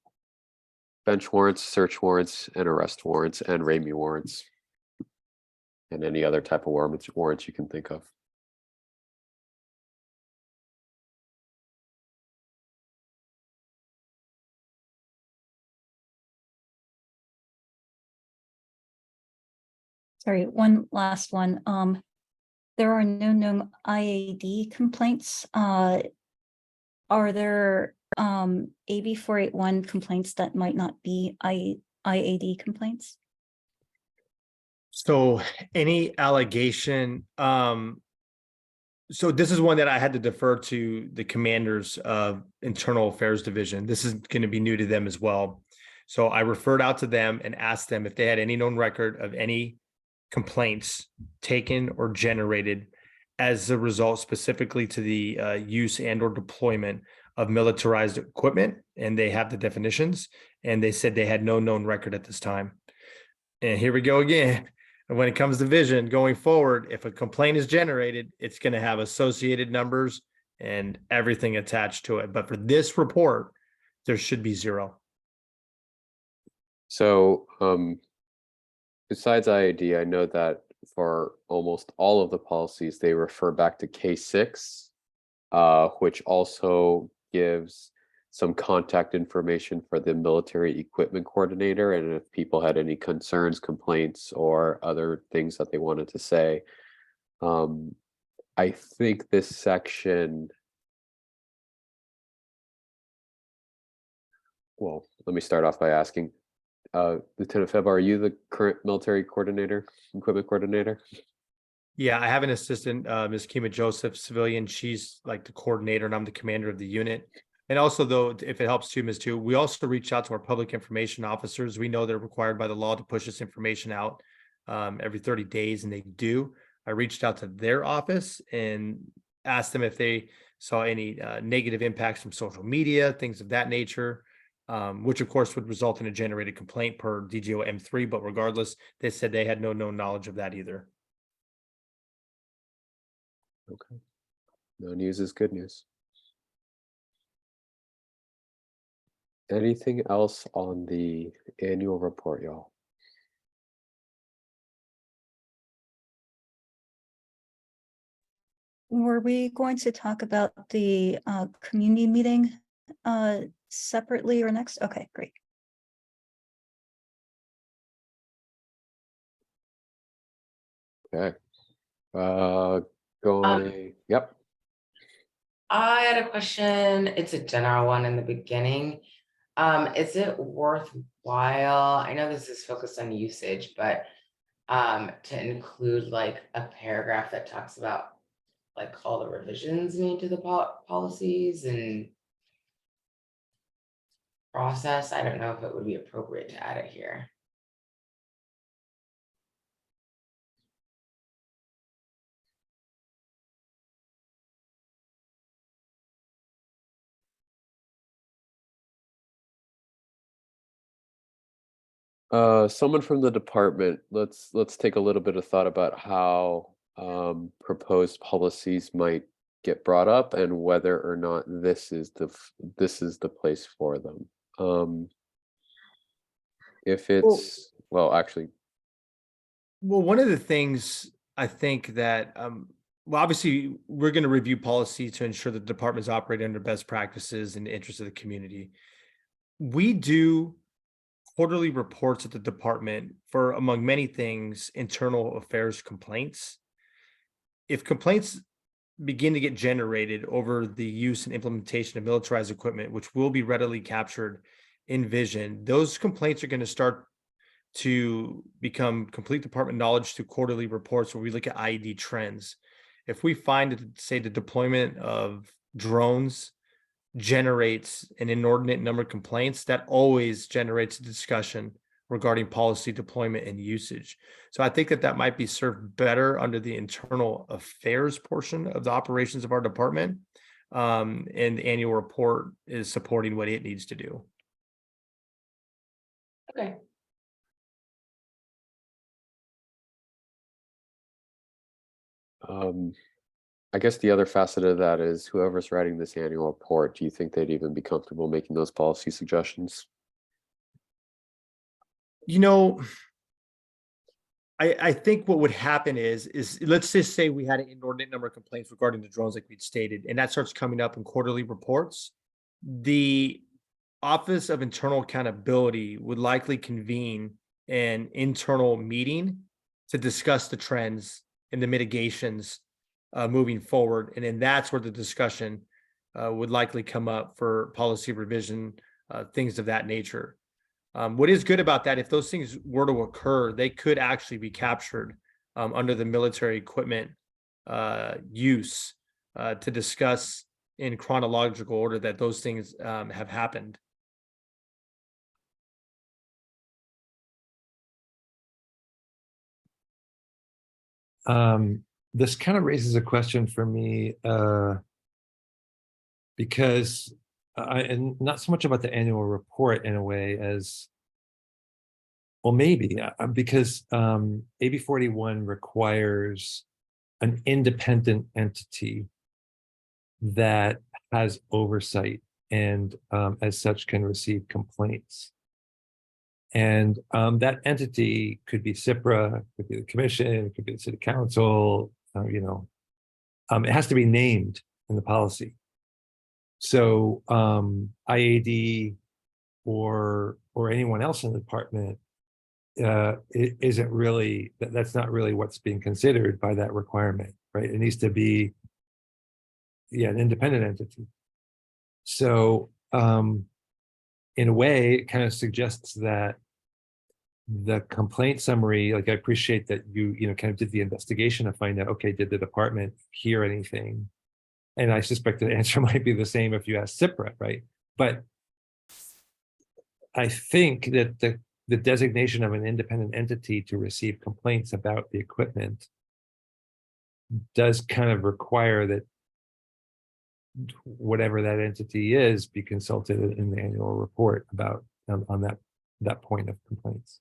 bench warrants, search warrants, and arrest warrants, and RAMI warrants, and any other type of warrants you can think of. Sorry, one last one. There are no known IAD complaints. Are there AB 481 complaints that might not be IAD complaints? So any allegation, so this is one that I had to defer to the commanders of Internal Affairs Division. This is going to be new to them as well. So I referred out to them and asked them if they had any known record of any complaints taken or generated as a result specifically to the use and or deployment of militarized equipment. And they have the definitions, and they said they had no known record at this time. And here we go again. And when it comes to Vision going forward, if a complaint is generated, it's going to have associated numbers and everything attached to it. But for this report, there should be 0. So besides IAD, I know that for almost all of the policies, they refer back to K6, which also gives some contact information for the military equipment coordinator, and if people had any concerns, complaints, or other things that they wanted to say. I think this section well, let me start off by asking, Lieutenant Feb, are you the current military coordinator, equipment coordinator? Yeah, I have an assistant, Ms. Kima Joseph, civilian. She's like the coordinator, and I'm the commander of the unit. And also, though, if it helps too, Ms. Two, we also reach out to our public information officers. We know they're required by the law to push this information out every 30 days, and they do. I reached out to their office and asked them if they saw any negative impacts from social media, things of that nature, which of course would result in a generated complaint per DGO M3. But regardless, they said they had no knowledge of that either. Okay. No news is good news. Anything else on the annual report, y'all? Were we going to talk about the community meeting separately or next? Okay, great. Okay. Going, yep. I had a question. It's a general one in the beginning. Is it worthwhile? I know this is focused on usage, but to include like a paragraph that talks about like all the revisions made to the policies and process. I don't know if it would be appropriate to add it here. Someone from the department, let's take a little bit of thought about how proposed policies might get brought up and whether or not this is the place for them. If it's, well, actually, Well, one of the things I think that, well, obviously, we're going to review policy to ensure that the department's operating under best practices in the interest of the community. We do quarterly reports at the department for, among many things, internal affairs complaints. If complaints begin to get generated over the use and implementation of militarized equipment, which will be readily captured in Vision, those complaints are going to start to become complete department knowledge through quarterly reports where we look at IED trends. If we find that, say, the deployment of drones generates an inordinate number of complaints, that always generates a discussion regarding policy deployment and usage. So I think that might be served better under the internal affairs portion of the operations of our department. And the annual report is supporting what it needs to do. Okay. I guess the other facet of that is whoever's writing this annual report, do you think they'd even be comfortable making those policy suggestions? You know, I think what would happen is let's just say we had an inordinate number of complaints regarding the drones like we'd stated, and that starts coming up in quarterly reports. The Office of Internal Accountability would likely convene an internal meeting to discuss the trends and the mitigations moving forward. And then that's where the discussion would likely come up for policy revision, things of that nature. What is good about that, if those things were to occur, they could actually be captured under the military equipment use to discuss in chronological order that those things have happened. This kind of raises a question for me because and not so much about the annual report in a way as, well, maybe because AB 41 requires an independent entity that has oversight and as such can receive complaints. And that entity could be CIPRA, could be the commission, could be the city council, it has to be named in the policy. So IAD or anyone else in the department it isn't really, that's not really what's being considered by that requirement, right? It needs to be, an independent entity. So in a way, it kind of suggests that the complaint summary, like I appreciate that you know, kind of did the investigation to find out, okay, did the department hear anything? And I suspect the answer might be the same if you ask CIPRA, right? But I think that the designation of an independent entity to receive complaints about the equipment does kind of require that whatever that entity is be consulted in the annual report about on that point of complaints.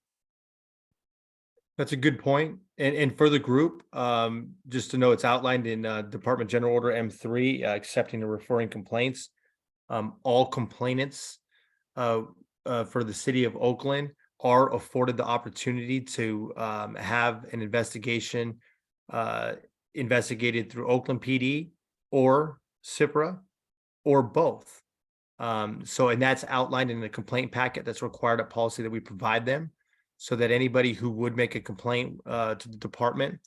That's a good point. And for the group, just to know, it's outlined in Department General Order M3, accepting and referring complaints. All complainants for the city of Oakland are afforded the opportunity to have an investigation investigated through Oakland PD or CIPRA or both. So, and that's outlined in the complaint packet that's required at policy that we provide them, so that anybody who would make a complaint to the department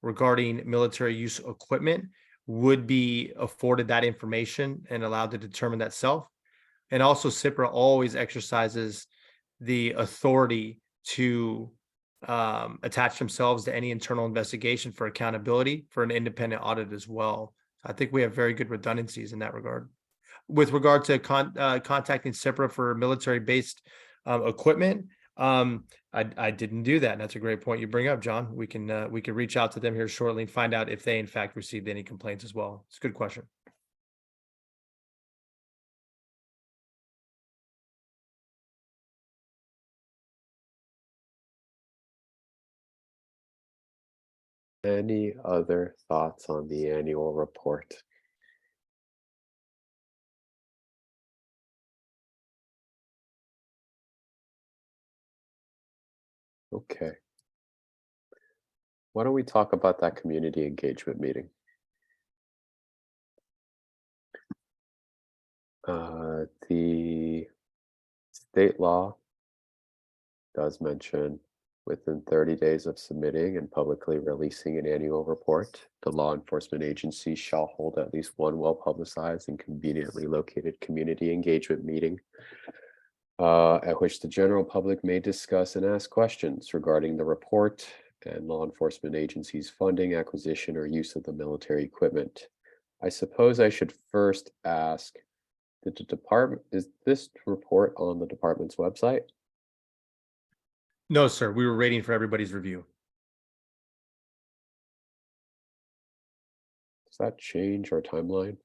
regarding military use equipment would be afforded that information and allowed to determine that self. And also CIPRA always exercises the authority to attach themselves to any internal investigation for accountability for an independent audit as well. I think we have very good redundancies in that regard. With regard to contacting CIPRA for military-based equipment, I didn't do that. And that's a great point you bring up, John. We can reach out to them here shortly and find out if they in fact received any complaints as well. It's a good question. Any other thoughts on the annual report? Okay. Why don't we talk about that community engagement meeting? The state law does mention within 30 days of submitting and publicly releasing an annual report, the law enforcement agency shall hold at least one well-publicized and conveniently located community engagement meeting at which the general public may discuss and ask questions regarding the report and law enforcement agencies' funding, acquisition, or use of the military equipment. I suppose I should first ask, did the department, is this report on the department's website? No, sir. We were waiting for everybody's review. Does that change our timeline?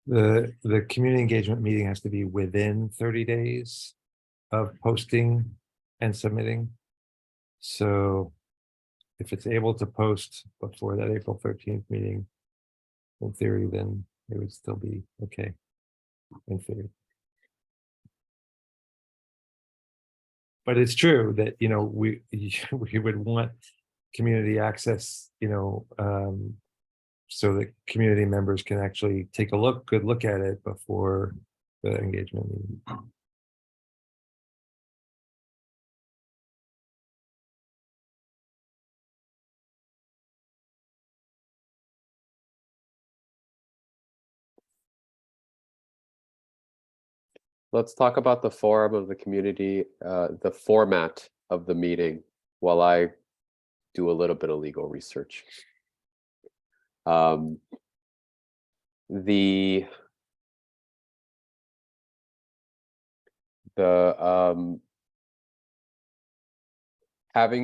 The community engagement meeting has to be within 30 days of posting and submitting. So if it's able to post before that April 13th meeting, in theory, then it would still be okay, in theory. But it's true that, you know, we would want community access, you know, so that community members can actually take a good look at it before the engagement meeting. Let's talk about the forum of the community, the format of the meeting, while I do a little bit of legal research. Having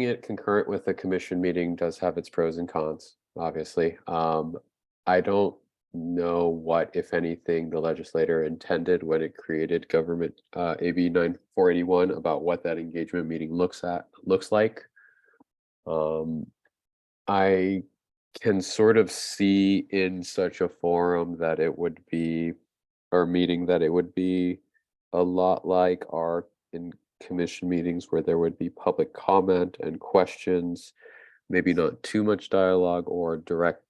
it concurrent with the commission meeting does have its pros and cons, obviously. I don't know what, if anything, the legislator intended when it created government AB 9481 about what that engagement meeting looks like. I can sort of see in such a forum that it would be, or meeting, that it would be a lot like our in commission meetings, where there would be public comment and questions, maybe not too much dialogue, or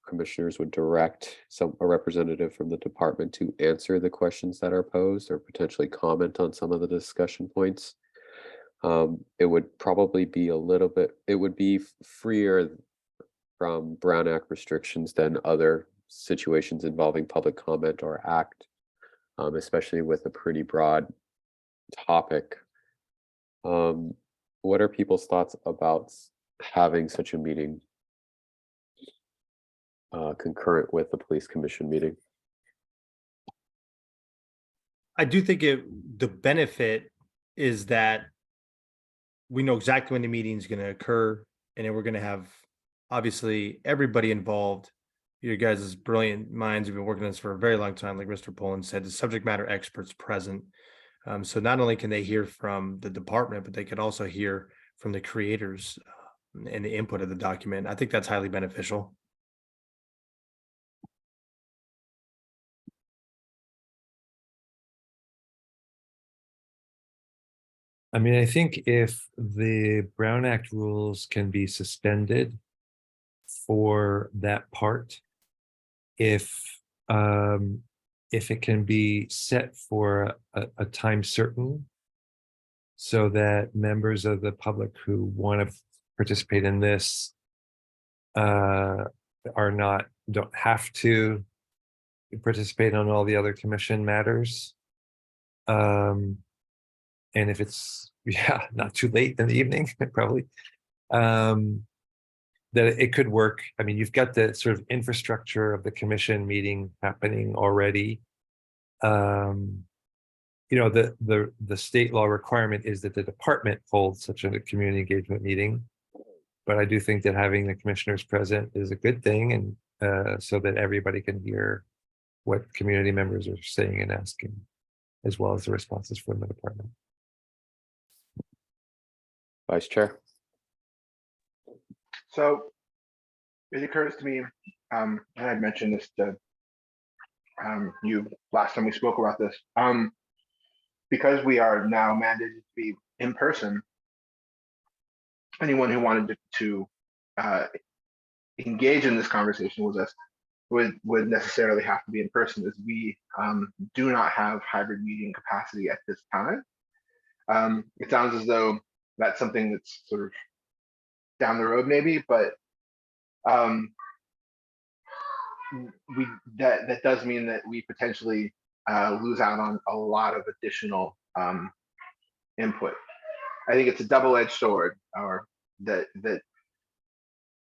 commissioners would direct a representative from the department to answer the questions that are posed or potentially comment on some of the discussion points. It would probably be a little bit, it would be freer from Brown Act restrictions than other situations involving public comment or act, especially with a pretty broad topic. What are people's thoughts about having such a meeting concurrent with the police commission meeting? I do think the benefit is that we know exactly when the meeting is going to occur, and then we're going to have obviously everybody involved. You guys' brilliant minds have been working on this for a very long time, like Mr. Poland said, the subject matter experts present. So not only can they hear from the department, but they could also hear from the creators and the input of the document. I think that's highly beneficial. I mean, I think if the Brown Act rules can be suspended for that part, if it can be set for a time certain, so that members of the public who want to participate in this don't have to participate on all the other commission matters. And if it's not too late in the evening, probably, that it could work. I mean, you've got the sort of infrastructure of the commission meeting happening already. You know, the state law requirement is that the department holds such a community engagement meeting. But I do think that having the commissioners present is a good thing, and so that everybody can hear what community members are saying and asking, as well as the responses from the department. Vice Chair. So it occurs to me, and I mentioned this to you last time we spoke about this, because we are now mandated to be in person, anyone who wanted to engage in this conversation with us would necessarily have to be in person, as we do not have hybrid meeting capacity at this time. It sounds as though that's something that's sort of down the road maybe, but that does mean that we potentially lose out on a lot of additional input. I think it's a double-edged sword, or that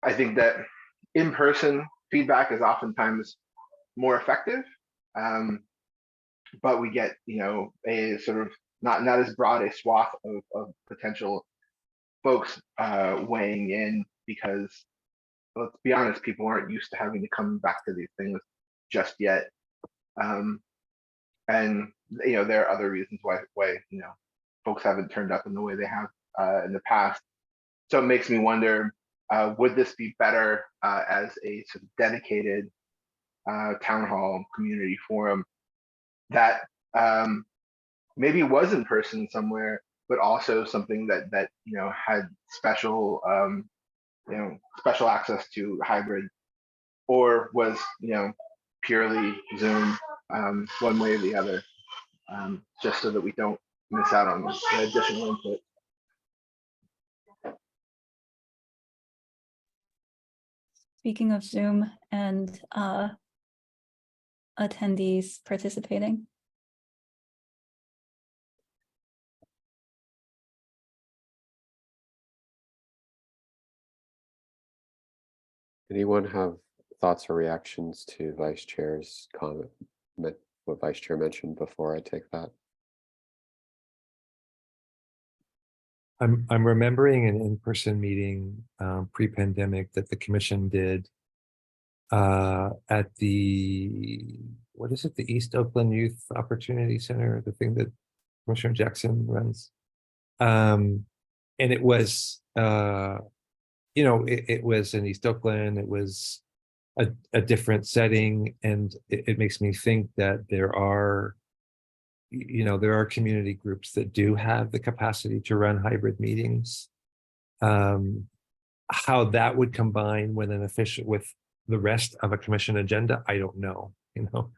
I think that in-person feedback is oftentimes more effective, but we get, you know, a sort of not as broad a swath of potential folks weighing in, because let's be honest, people aren't used to having to come back to these things just yet. And you know, there are other reasons why you know, folks haven't turned up in the way they have in the past. So it makes me wonder, would this be better as a sort of dedicated town hall community forum that maybe was in person somewhere, but also something that you know, had special you know, special access to hybrid, or was, you know, purely Zoom, one way or the other, just so that we don't miss out on the additional input. Speaking of Zoom and attendees participating. Anyone have thoughts or reactions to Vice Chair's comment, what Vice Chair mentioned before I take that? I'm remembering an in-person meeting pre-pandemic that the commission did at the, what is it, the East Oakland Youth Opportunity Center, the thing that Commissioner Jackson runs. And it was, you know, it was in East Oakland. It was a different setting, and it makes me think that there are, you know, there are community groups that do have the capacity to run hybrid meetings. How that would combine with an official, with the rest of a commission agenda, I don't know, you know,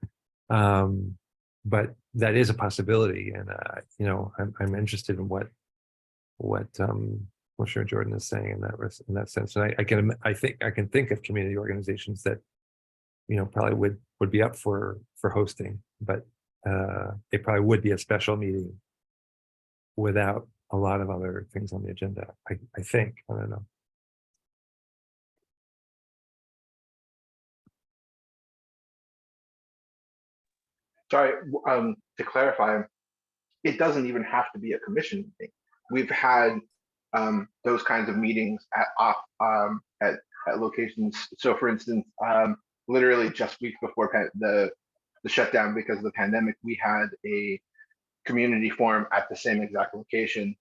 but that is a possibility, and you know, I'm interested in what Commissioner Jordan is saying in that sense. And I think I can think of community organizations that probably would be up for hosting, but it probably would be a special meeting without a lot of other things on the agenda. I think. I don't know. Sorry, to clarify, it doesn't even have to be a commission meeting. We've had those kinds of meetings at locations. So, for instance, literally just weeks before the shutdown because of the pandemic, we had a community forum at the same exact location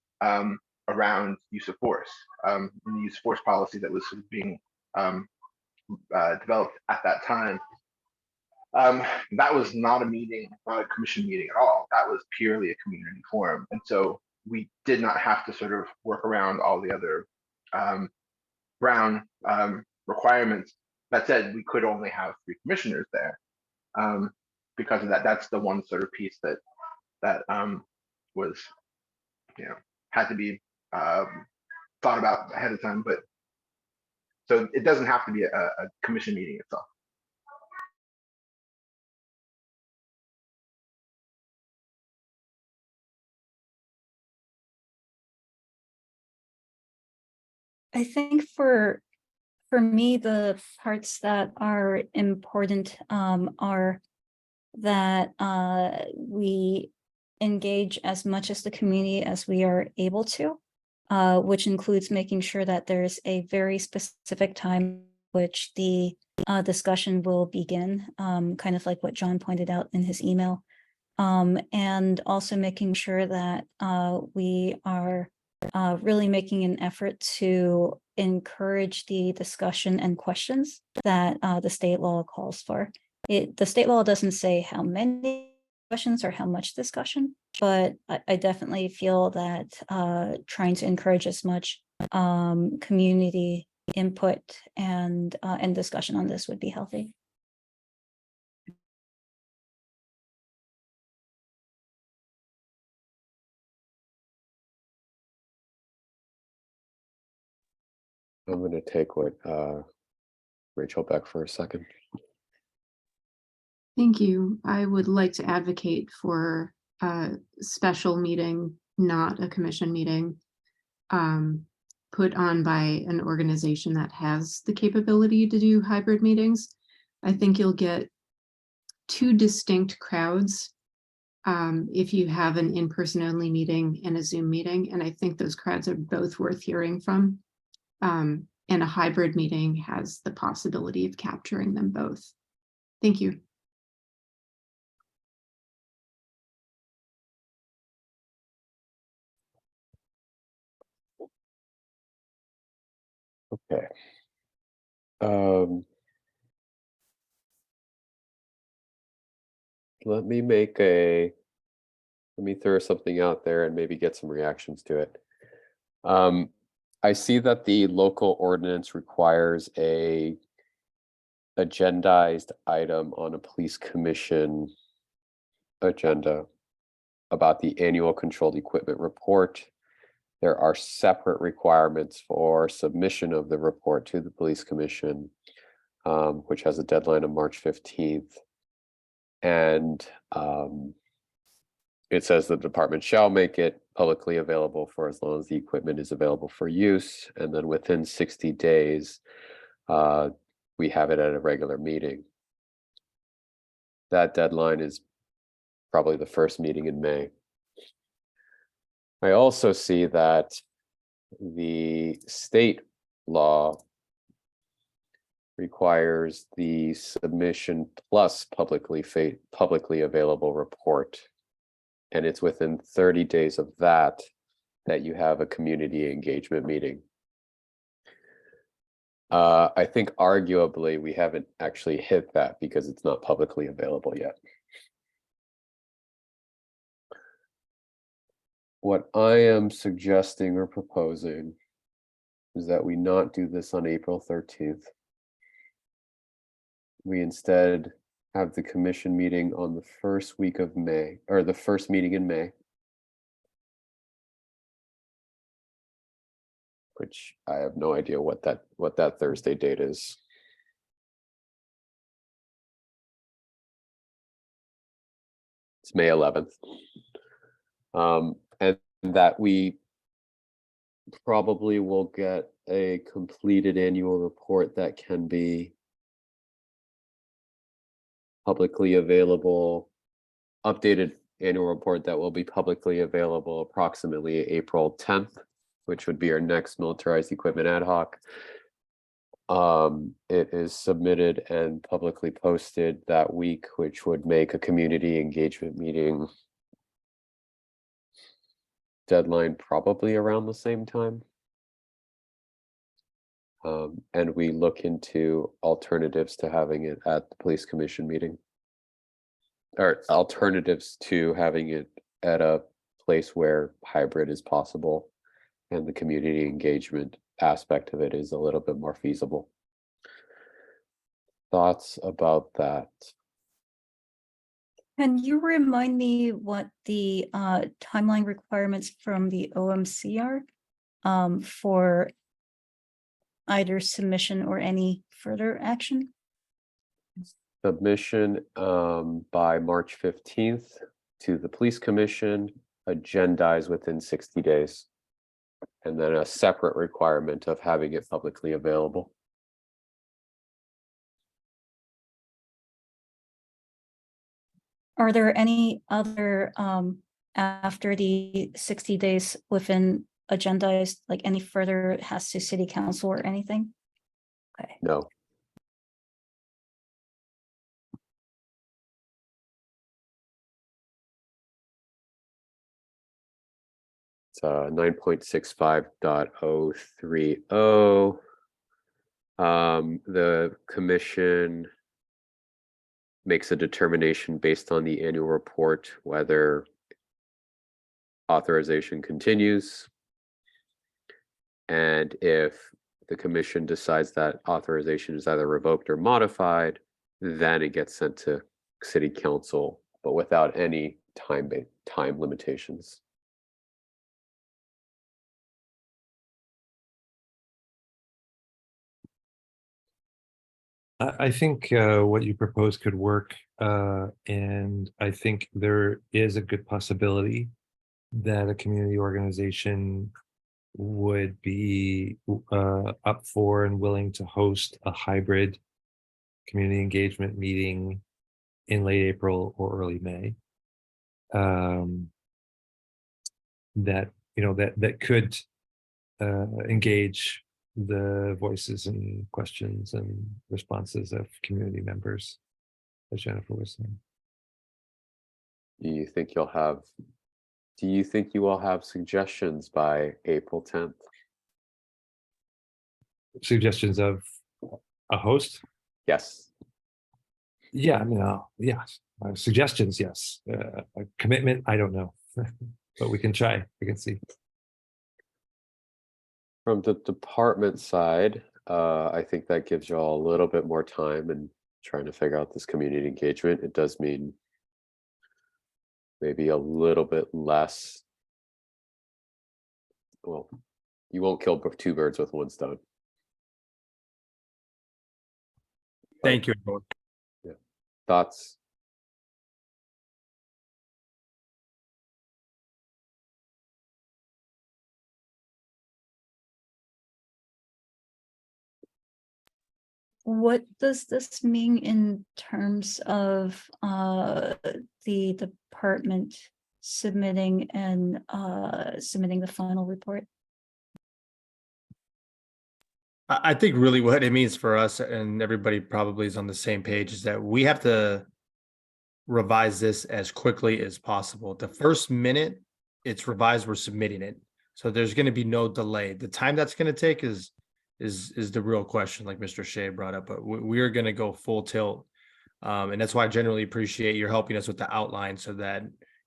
around use of force, and the use of force policy that was being developed at that time. That was not a meeting, not a commission meeting at all. That was purely a community forum. And so we did not have to sort of work around all the other Brown requirements. That said, we could only have 3 commissioners there because of that. That's the one sort of piece that was, had to be thought about ahead of time. But so it doesn't have to be a commission meeting itself. I think for me, the parts that are important are that we engage as much as the community as we are able to, which includes making sure that there's a very specific time which the discussion will begin, kind of like what John pointed out in his email, and also making sure that we are really making an effort to encourage the discussion and questions that the state law calls for. The state law doesn't say how many questions or how much discussion, but I definitely feel that trying to encourage as much community input and discussion on this would be healthy. I'm going to take what Rachel Beck for a second. Thank you. I would like to advocate for a special meeting, not a commission meeting, put on by an organization that has the capability to do hybrid meetings. I think you'll get 2 distinct crowds if you have an in-person only meeting and a Zoom meeting. And I think those crowds are both worth hearing from. And a hybrid meeting has the possibility of capturing them both. Thank you. Okay. Let me throw something out there and maybe get some reactions to it. I see that the local ordinance requires a agendized item on a police commission agenda about the annual controlled equipment report. There are separate requirements for submission of the report to the police commission, which has a deadline of March 15th. And it says the department shall make it publicly available for as long as the equipment is available for use. And then within 60 days, we have it at a regular meeting. That deadline is probably the first meeting in May. I also see that the state law requires the submission plus publicly available report. And it's within 30 days of that you have a community engagement meeting. I think arguably we haven't actually hit that because it's not publicly available yet. What I am suggesting or proposing is that we not do this on April 13th. We instead have the commission meeting on the first week of May, or the first meeting in May, which I have no idea what that Thursday date is. It's May 11th. And that we probably will get a completed annual report that can be publicly available, updated annual report that will be publicly available approximately April 10th, which would be our next militarized equipment ad hoc. It is submitted and publicly posted that week, which would make a community engagement meeting deadline probably around the same time. And we look into alternatives to having it at the police commission meeting. Or alternatives to having it at a place where hybrid is possible and the community engagement aspect of it is a little bit more feasible. Thoughts about that? Can you remind me what the timeline requirements from the OMC are for either submission or any further action? Submission by March 15th to the police commission, agendize within 60 days. And then a separate requirement of having it publicly available. Are there any other after the 60 days within agendized, like any further has to city council or anything? Okay. No. It's 9.65.030. The commission makes a determination based on the annual report whether authorization continues. And if the commission decides that authorization is either revoked or modified, then it gets sent to city council, but without any time limitations. I think what you propose could work, and I think there is a good possibility that a community organization would be up for and willing to host a hybrid community engagement meeting in late April or early May. That that could engage the voices and questions and responses of community members, as Jennifer was saying. Do you think you will have suggestions by April 10th? Suggestions of a host? Yes. Yeah, I mean, yes. Suggestions, yes. A commitment, I don't know. But we can try, we can see. From the department side, I think that gives you all a little bit more time in trying to figure out this community engagement. It does mean maybe a little bit less. Well, you won't kill two birds with one stone. Thank you, everyone. Yeah. Thoughts? What does this mean in terms of the department submitting and submitting the final report? I think really what it means for us, and everybody probably is on the same page, is that we have to revise this as quickly as possible. The first minute it's revised, we're submitting it. So there's going to be no delay. The time that's going to take is the real question, like Mr. Shea brought up, but we are going to go full tilt. And that's why I generally appreciate your helping us with the outline so that,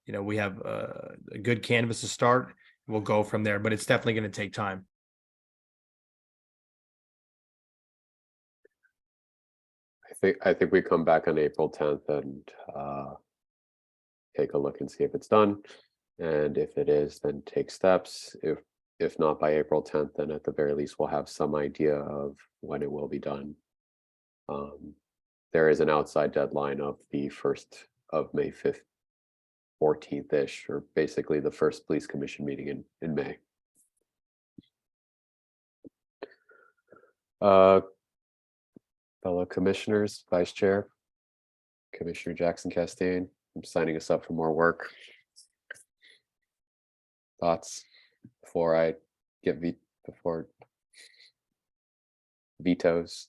we have a good canvas to start. We'll go from there, but it's definitely going to take time. I think we come back on April 10th and take a look and see if it's done. And if it is, then take steps. If not by April 10th, then at the very least, we'll have some idea of when it will be done. There is an outside deadline of the 1st of May 5th, 14th-ish, or basically the first police commission meeting in May. Fellow commissioners, vice chair, Commissioner Jackson Castaigne, I'm signing us up for more work. Thoughts before I get before vetoes?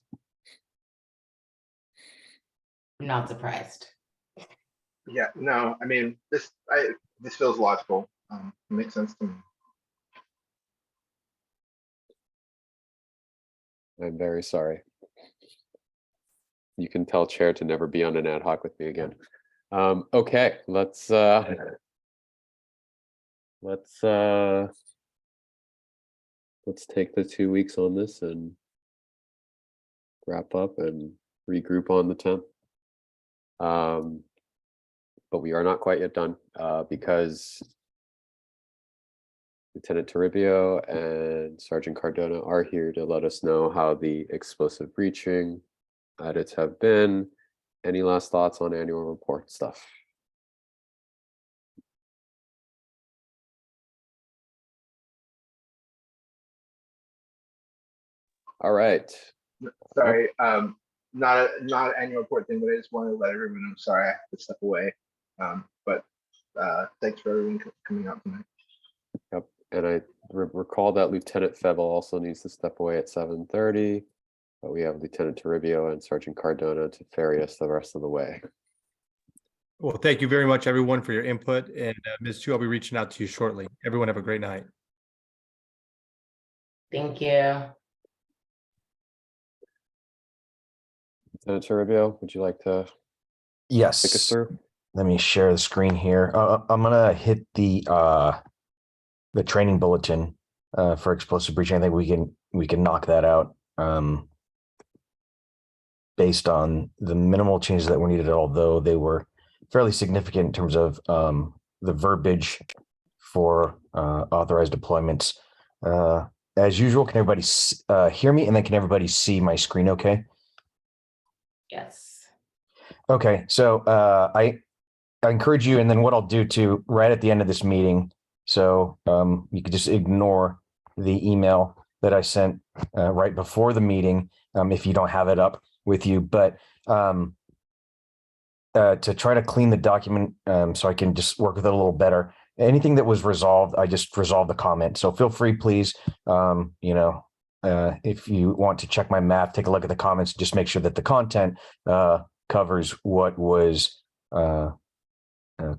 I'm not surprised. Yeah, no, I mean, this feels logical. It makes sense to me. I'm very sorry. You can tell chair to never be on an ad hoc with me again. Okay, let's take the 2 weeks on this and wrap up and regroup on the 10th. But we are not quite yet done because Lieutenant Toribio and Sergeant Cardona are here to let us know how the explosive breaching audits have been. Any last thoughts on annual report stuff? All right. Sorry, not an annual report thing, but I just wanted to let everyone know. Sorry, I have to step away. But thanks for everyone coming out tonight. Yep. And I recall that Lieutenant Fevel also needs to step away at 7:30, but we have Lieutenant Toribio and Sergeant Cardona to ferry us the rest of the way. Well, thank you very much, everyone, for your input. And Ms. Chu, I'll be reaching out to you shortly. Everyone have a great night. Thank you. Lieutenant Toribio, would you like to take us Yes. through? Let me share the screen here. I'm gonna hit the training bulletin for explosive breaching. I think we can knock that out based on the minimal changes that were needed, although they were fairly significant in terms of the verbiage for authorized deployments. As usual, can everybody hear me? And then can everybody see my screen okay? Yes. Okay, so I encourage you, and then what I'll do too, right at the end of this meeting, so you could just ignore the email that I sent right before the meeting if you don't have it up with you, but to try to clean the document so I can just work with it a little better. Anything that was resolved, I just resolved the comment. So feel free, please, if you want to check my math, take a look at the comments, just make sure that the content covers what was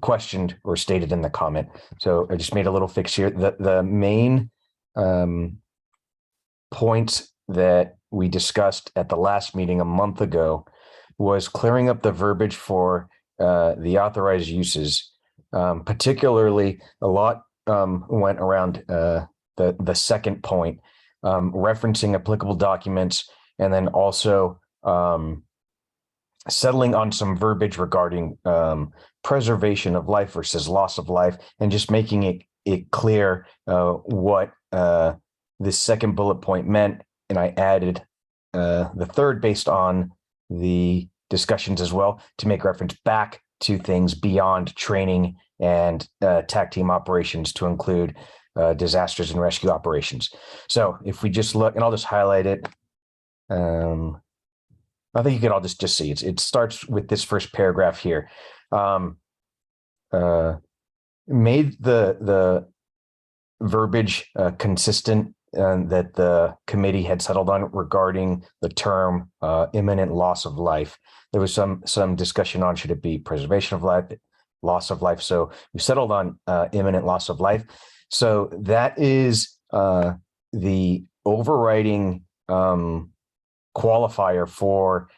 questioned or stated in the comment. So I just made a little fix here. The main points that we discussed at the last meeting a month ago was clearing up the verbiage for the authorized uses. Particularly, a lot went around the second point, referencing applicable documents, and then also settling on some verbiage regarding preservation of life versus loss of life, and just making it clear what this second bullet point meant. And I added the third based on the discussions as well, to make reference back to things beyond training and TAC team operations to include disasters and rescue operations. So if we just look, and I'll just highlight it. I think you can all just see it. It starts with this first paragraph here. Made the verbiage consistent that the committee had settled on regarding the term imminent loss of life. There was some discussion on should it be preservation of life, loss of life. So we settled on imminent loss of life. So that is the overriding qualifier for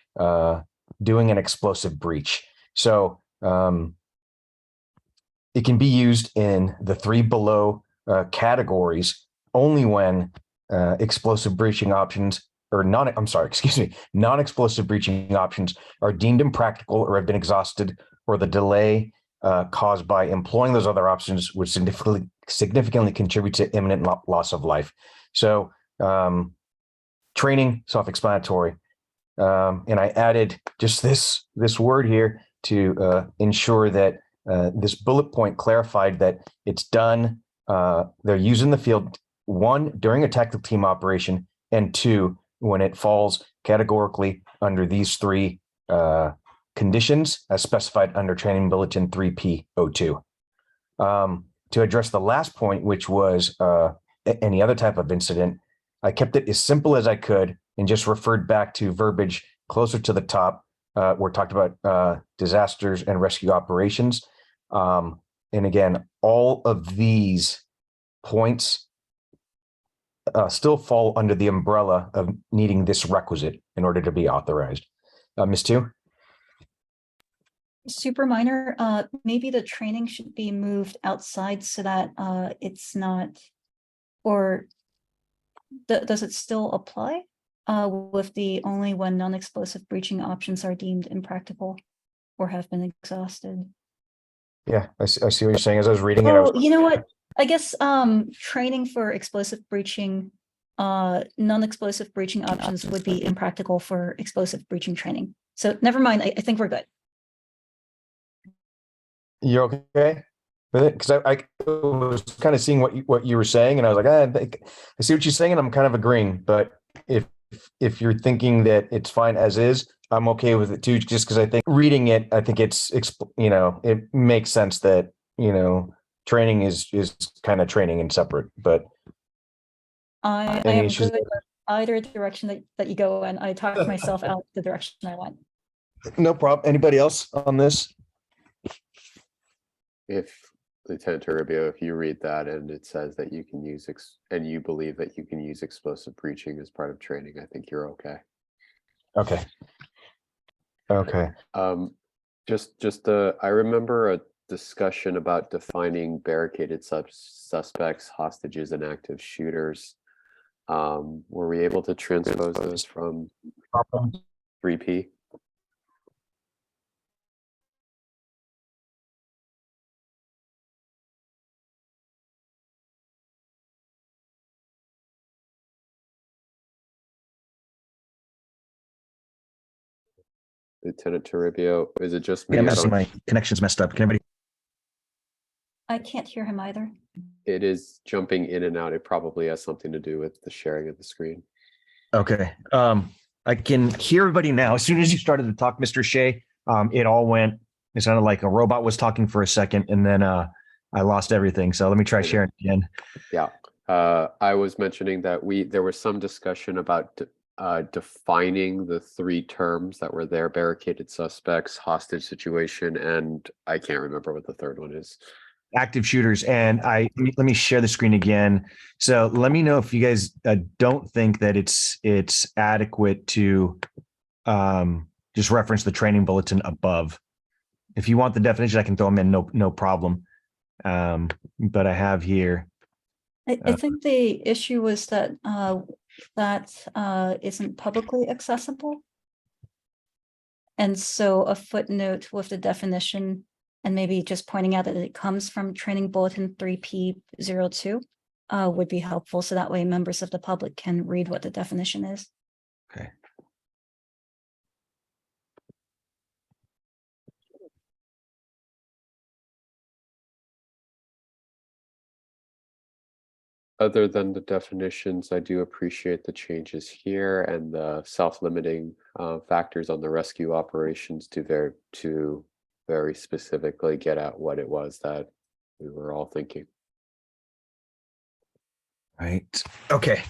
doing an explosive breach. So it can be used in the three below categories only when explosive breaching options or non-explosive breaching options are deemed impractical or have been exhausted, or the delay caused by employing those other options would significantly contribute to imminent loss of life. So training, self-explanatory. And I added just this word here to ensure that this bullet point clarified that it's done. They're used in the field, one, during a tactical team operation, and two, when it falls categorically under these three conditions as specified under Training Bulletin 3P02. To address the last point, which was any other type of incident, I kept it as simple as I could and just referred back to verbiage closer to the top where it talked about disasters and rescue operations. And again, all of these points still fall under the umbrella of needing this requisite in order to be authorized. Ms. Tu? Super minor, maybe the training should be moved outside so that it's not, or does it still apply with the only when non-explosive breaching options are deemed impractical or have been exhausted? Yeah, I see what you're saying. As I was reading it, I was, Oh, you know what? I guess training for explosive breaching, non-explosive breaching options would be impractical for explosive breaching training. So never mind, I think we're good. you're okay with it? Because I was kind of seeing what you were saying, and I was like, I see what you're saying, and I'm kind of agreeing. But if you're thinking that it's fine as is, I'm okay with it too. Just because I think reading it, I think it's it makes sense that training is kind of training and separate. But I any am issues good with either direction that you go, and I talked myself out the direction I went. No problem. Anybody else on this? If Lieutenant Toribio, if you read that and it says that you can use and you believe that you can use explosive breaching as part of training, I think you're okay. Okay. Okay. I remember a discussion about defining barricaded suspects, hostages, and active shooters. Were we able to transpose those from 3P? Lieutenant Toribio, is it just me? Yeah, my connection's messed up. Can anybody? I can't hear him either. It is jumping in and out. It probably has something to do with the sharing of the screen. Okay. I can hear everybody now. As soon as you started to talk, Mr. Shea, it sounded like a robot was talking for a second, and then I lost everything. So let me try sharing again. Yeah. I was mentioning that there was some discussion about defining the three terms that were there: barricaded suspects, hostage situation, and I can't remember what the third one is. Active shooters. And let me share the screen again. So let me know if you guys don't think that it's adequate to just reference the training bulletin above. If you want the definition, I can throw them in, no problem. But I have here. I think the issue was that isn't publicly accessible. And so a footnote with the definition and maybe just pointing out that it comes from Training Bulletin 3P02 would be helpful. So that way members of the public can read what the definition is. Okay. Other than the definitions, I do appreciate the changes here and the self-limiting factors on the rescue operations to very specifically get at what it was that we were all thinking. Right. Okay.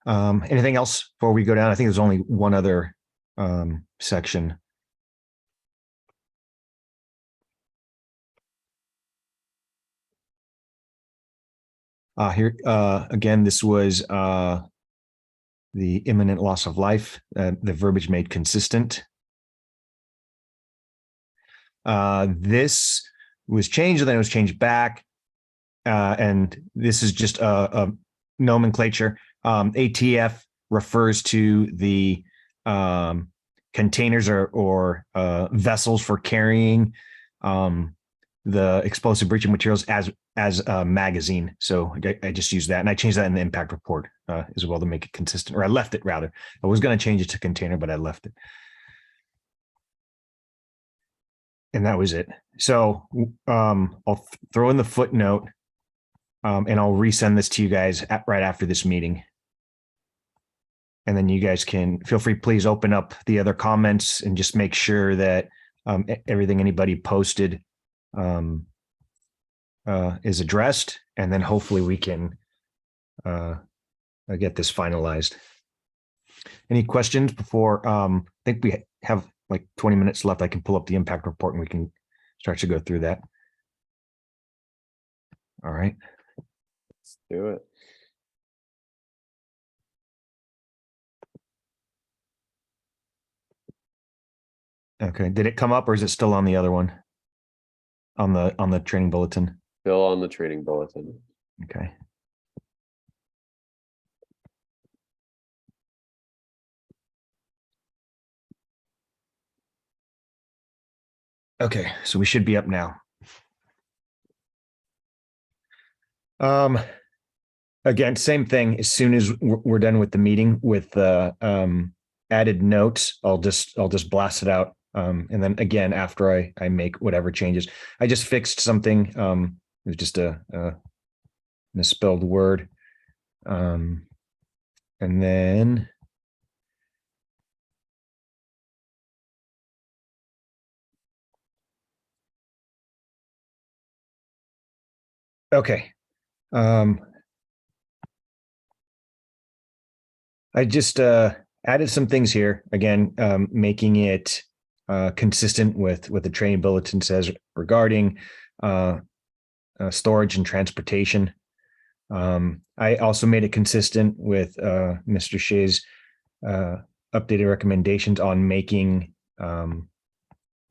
Anything else before we go down? I think there's only one other section. Here again, this was the imminent loss of life. The verbiage made consistent. This was changed, and then it was changed back. And this is just a nomenclature. ATF refers to the containers or vessels for carrying the explosive breaching materials as a magazine. So I just used that, and I changed that in the impact report as well to make it consistent, or I left it rather. I was going to change it to container, but I left it. And that was it. So I'll throw in the footnote and I'll resend this to you guys right after this meeting. And then you guys can feel free, please open up the other comments and just make sure that everything anybody posted is addressed. And then hopefully we can get this finalized. Any questions before? I think we have like 20 minutes left. I can pull up the impact report and we can start to go through that. All right. Let's do it. Okay. Did it come up or is it still on the other one? On the training bulletin? Still on the training bulletin. Okay. Okay, so we should be up now. Again, same thing. As soon as we're done with the meeting with added notes, I'll just blast it out. And then again, after I make whatever changes, I just fixed something. It was just a misspelled word. And then okay. I just added some things here again, making it consistent with what the training bulletin says regarding storage and transportation. I also made it consistent with Mr. Shea's updated recommendations on making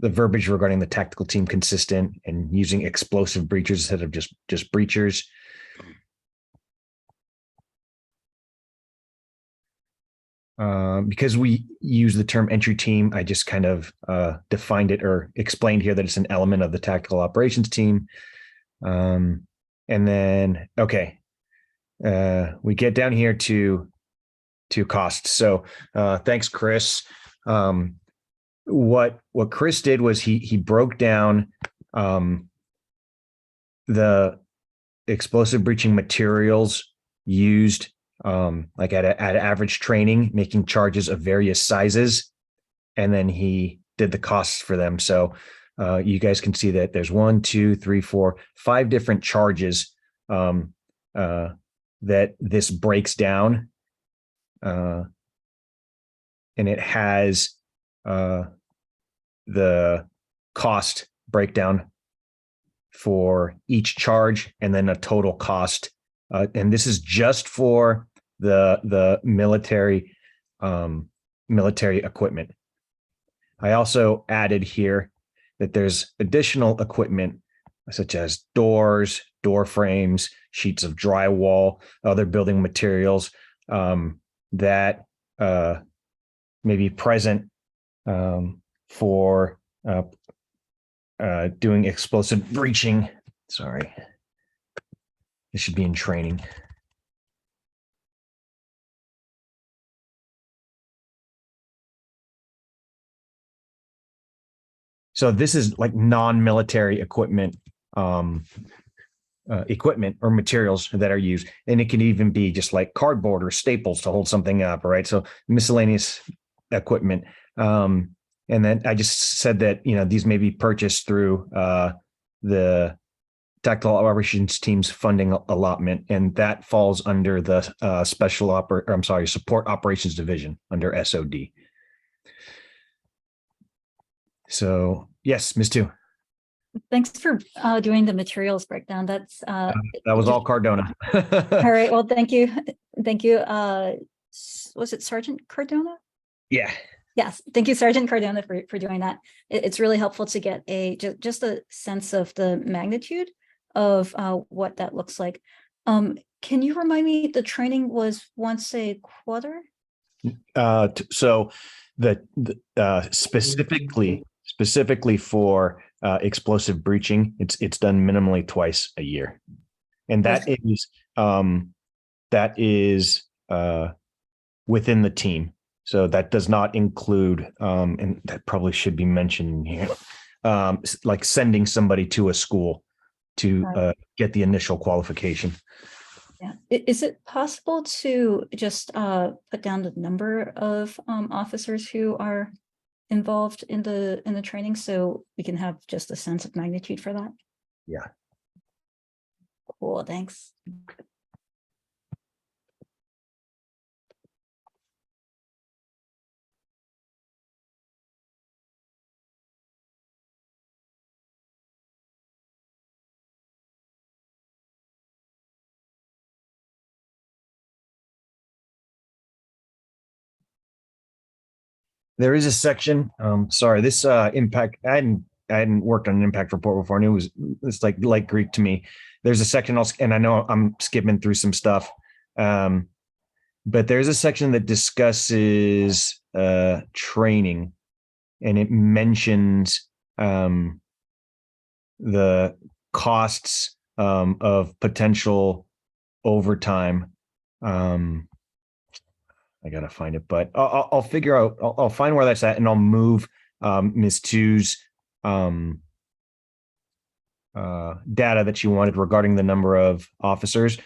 the verbiage regarding the tactical team consistent and using explosive breachers instead of just breachers. Because we use the term entry team, I just kind of defined it or explained here that it's an element of the tactical operations team. And then, okay, we get down here to costs. So thanks, Chris. What Chris did was he broke down the explosive breaching materials used like at average training, making charges of various sizes. And then he did the costs for them. So you guys can see that there's 1, 2, 3, 4, 5 different charges that this breaks down. And it has the cost breakdown for each charge and then a total cost. And this is just for the military equipment. I also added here that there's additional equipment such as doors, door frames, sheets of drywall, other building materials that may be present for doing explosive breaching. Sorry. This should be in training. So this is like non-military equipment, equipment or materials that are used. And it can even be just like cardboard or staples to hold something up, right? So miscellaneous equipment. And then I just said that, these may be purchased through the tactical operations team's funding allotment, and that falls under the support operations division under SOD. So yes, Ms. Two. Thanks for doing the materials breakdown. That's That was all Cardona. all right. Well, thank you. Thank you. Was it Sergeant Cardona? Yeah. Yes. Thank you, Sergeant Cardona, for doing that. It's really helpful to get just a sense of the magnitude of what that looks like. Can you remind me, the training was once a quarter? So the specifically for explosive breaching, it's done minimally twice a year, and that is within the team. So that does not include, and that probably should be mentioned here. like sending somebody to a school to Right. get the initial qualification. Yeah. Is it possible to just put down the number of officers who are involved in the training so we can have just a sense of magnitude for that? Yeah. Cool, thanks. There is a section. Sorry, this impact. I hadn't worked on an impact report before, and it's like light Greek to me. There's a section also, and I know I'm skipping through some stuff, but there's a section that discusses training, and it mentions the costs of potential overtime. I gotta find it, but I'll figure out. I'll find where that's at, and I'll move Ms. Tu's data that she wanted regarding the number of officers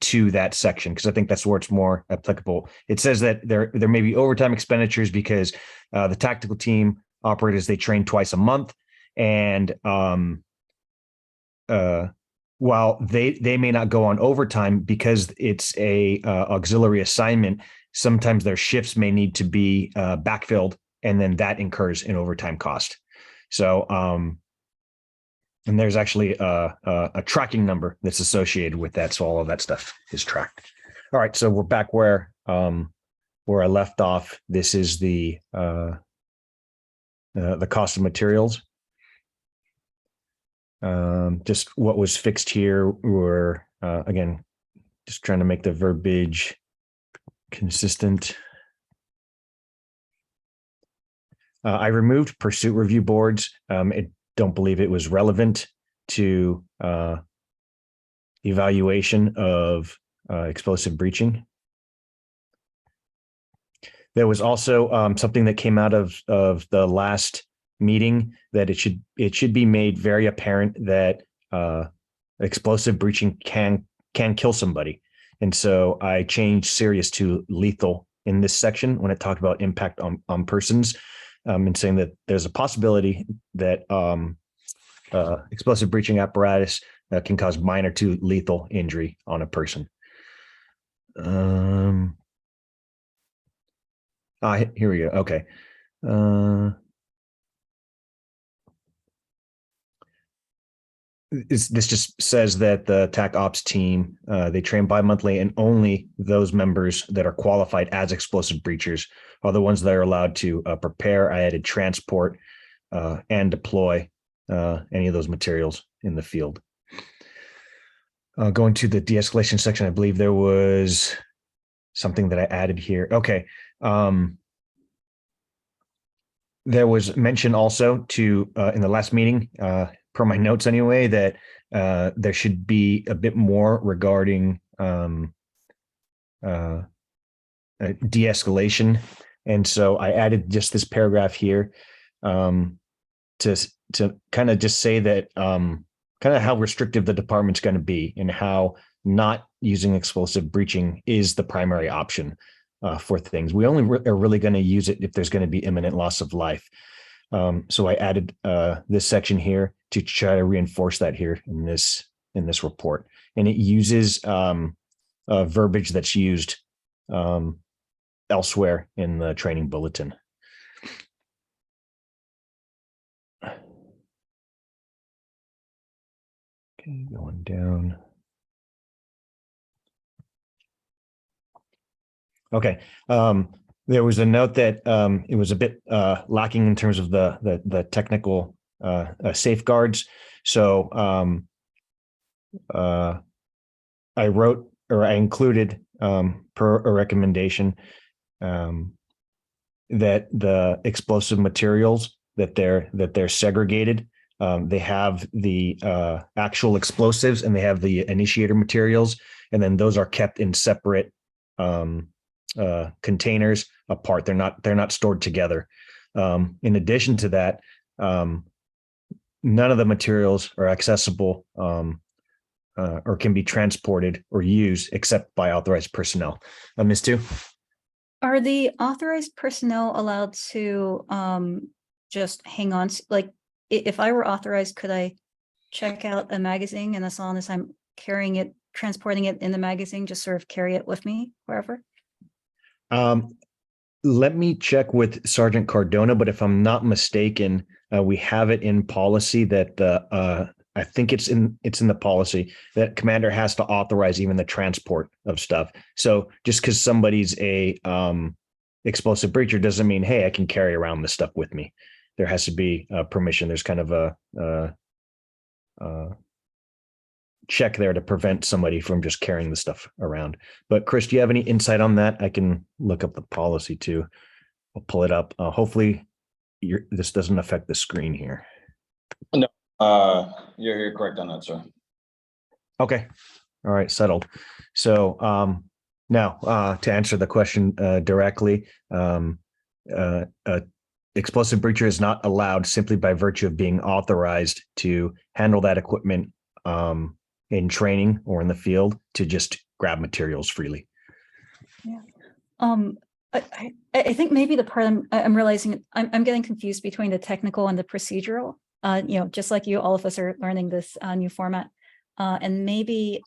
to that section, because I think that's where it's more applicable. It says that there may be overtime expenditures because the tactical team operators, they train twice a month, and while they may not go on overtime because it's a auxiliary assignment, sometimes their shifts may need to be backfilled, and then that incurs an overtime cost. So, and there's actually a tracking number that's associated with that. So all of that stuff is tracked. All right, so we're back where I left off. This is the cost of materials. Just what was fixed here were again, just trying to make the verbiage consistent. I removed pursuit review boards. I don't believe it was relevant to evaluation of explosive breaching. There was also something that came out of the last meeting, that it should be made very apparent that explosive breaching can kill somebody. And so I changed serious to lethal in this section when it talked about impact on persons, and saying that there's a possibility that explosive breaching apparatus can cause minor to lethal injury on a person. Here we go. Okay. This just says that the TAC Ops team, they train bi-monthly, and only those members that are qualified as explosive breachers are the ones that are allowed to prepare. I added transport and deploy any of those materials in the field. Going to the de-escalation section, I believe there was something that I added here. Okay. There was mention also to in the last meeting, per my notes anyway, that there should be a bit more regarding de-escalation. And so I added just this paragraph here to kind of just say that kind of how restrictive the department's going to be, and how not using explosive breaching is the primary option for things. We only are really going to use it if there's going to be imminent loss of life. So I added this section here to try to reinforce that here in this report, and it uses verbiage that's used elsewhere in the training bulletin. Okay, going down. Okay. There was a note that it was a bit lacking in terms of the technical safeguards. So I wrote, or I included per a recommendation, that the explosive materials that they're segregated. They have the actual explosives, and they have the initiator materials, and then those are kept in separate containers apart. They're not stored together. In addition to that, none of the materials are accessible or can be transported or used except by authorized personnel. Ms. Tu? Are the authorized personnel allowed to just hang on, like, if I were authorized, could I check out a magazine and as long as I'm carrying it, transporting it in the magazine, just sort of carry it with me wherever? Let me check with Sergeant Cardona, but if I'm not mistaken, we have it in policy that I think it's in the policy that commander has to authorize even the transport of stuff. So just because somebody's a explosive breacher doesn't mean, hey, I can carry around this stuff with me. There has to be permission. There's kind of a check there to prevent somebody from just carrying the stuff around. But Chris, do you have any insight on that? I can look up the policy too. I'll pull it up. Hopefully this doesn't affect the screen here. No, you're correct on that, sir. Okay. All right. Settled. So now to answer the question directly, explosive breacher is not allowed simply by virtue of being authorized to handle that equipment in training or in the field to just grab materials freely. Yeah. I think maybe the part I'm realizing I'm getting confused between the technical and the procedural. Just like you, all of us are learning this new format. And maybe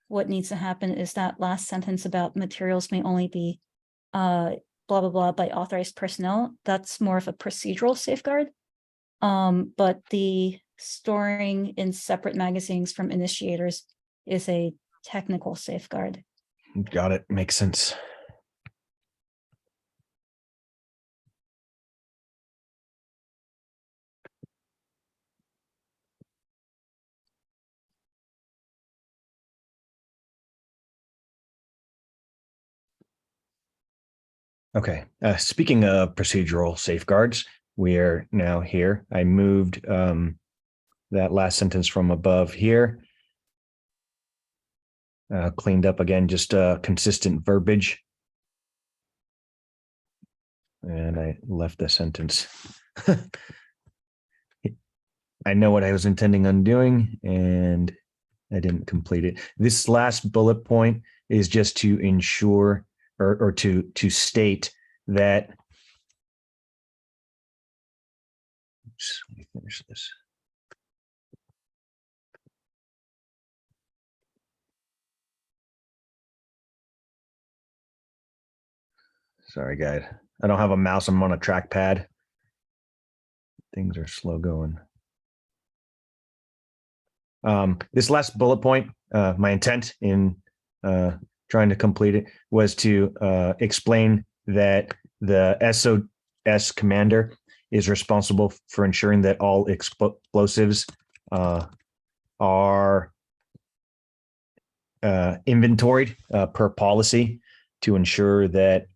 what needs to happen is that last sentence about materials may only be blah, blah, blah by authorized personnel. That's more of a procedural safeguard. But the storing in separate magazines from initiators is a technical safeguard. Got it. Makes sense. Okay. Speaking of procedural safeguards, we are now here. I moved that last sentence from above here. Cleaned up again, just consistent verbiage. And I left the sentence. I know what I was intending on doing, and I didn't complete it. This last bullet point is just to ensure or to state that. Oops, let me finish this. Sorry, guys. I don't have a mouse. I'm on a trackpad. Things are slow going. This last bullet point, my intent in trying to complete it was to explain that the SOS commander is responsible for ensuring that all explosives are inventoried per policy to ensure that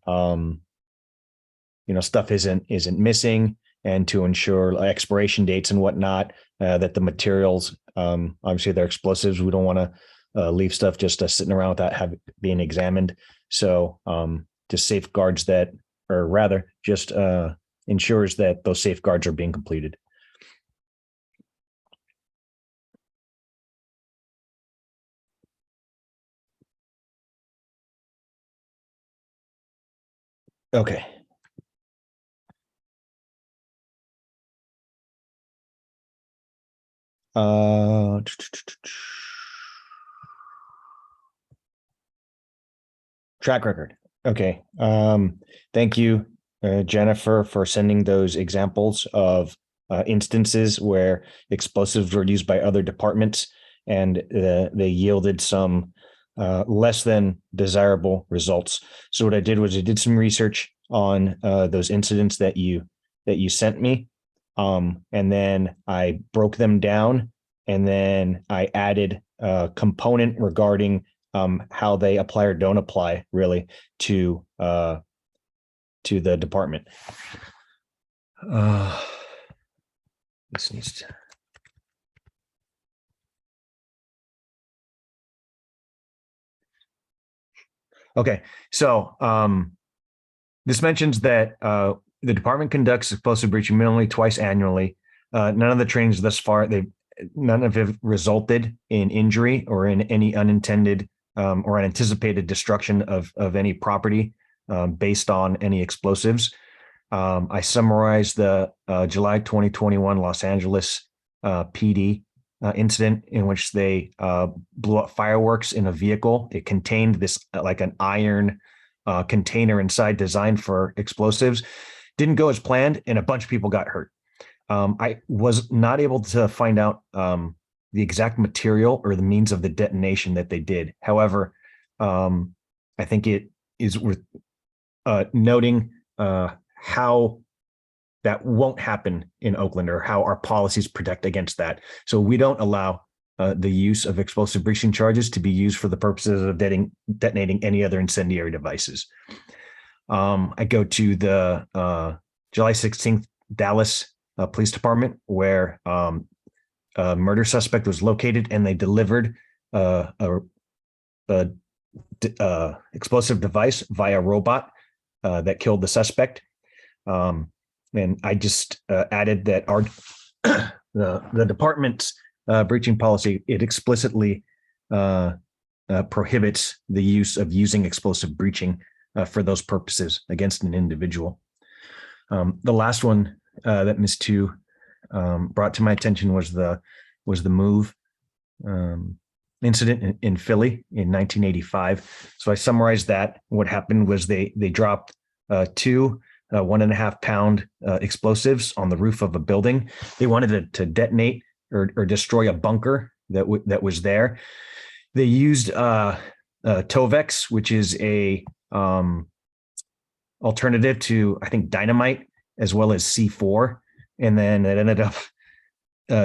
stuff isn't missing, and to ensure expiration dates and whatnot, that the materials, obviously they're explosives. We don't want to leave stuff just sitting around without being examined. So just safeguards that, or rather just ensures that those safeguards are being completed. Okay. Track record. Okay. Thank you, Jennifer, for sending those examples of instances where explosives were used by other departments and they yielded some less than desirable results. So what I did was I did some research on those incidents that you sent me. And then I broke them down, and then I added a component regarding how they apply or don't apply really to the department. This needs to. Okay, so this mentions that the department conducts explosive breaching minimally twice annually None of the trainings thus far, none of it resulted in injury or in any unintended or unanticipated destruction of any property based on any explosives. I summarized the July 2021 Los Angeles PD incident in which they blew up fireworks in a vehicle. It contained this like an iron container inside designed for explosives. Didn't go as planned, and a bunch of people got hurt. I was not able to find out the exact material or the means of the detonation that they did. However, I think it is worth noting how that won't happen in Oakland, or how our policies protect against that. So we don't allow the use of explosive breaching charges to be used for the purposes of detonating any other incendiary devices. I go to the July 16th Dallas Police Department, where a murder suspect was located, and they delivered a explosive device via robot that killed the suspect. And I just added that our the department's breaching policy, it explicitly prohibits the use of using explosive breaching for those purposes against an individual. The last one that Ms. Tu brought to my attention was the move incident in Philly in 1985. So I summarized that. What happened was they dropped two 1.5 pound explosives on the roof of a building. They wanted to detonate or destroy a bunker that was there. They used Tovex, which is a alternative to, I think, dynamite, as well as C4. And then it ended up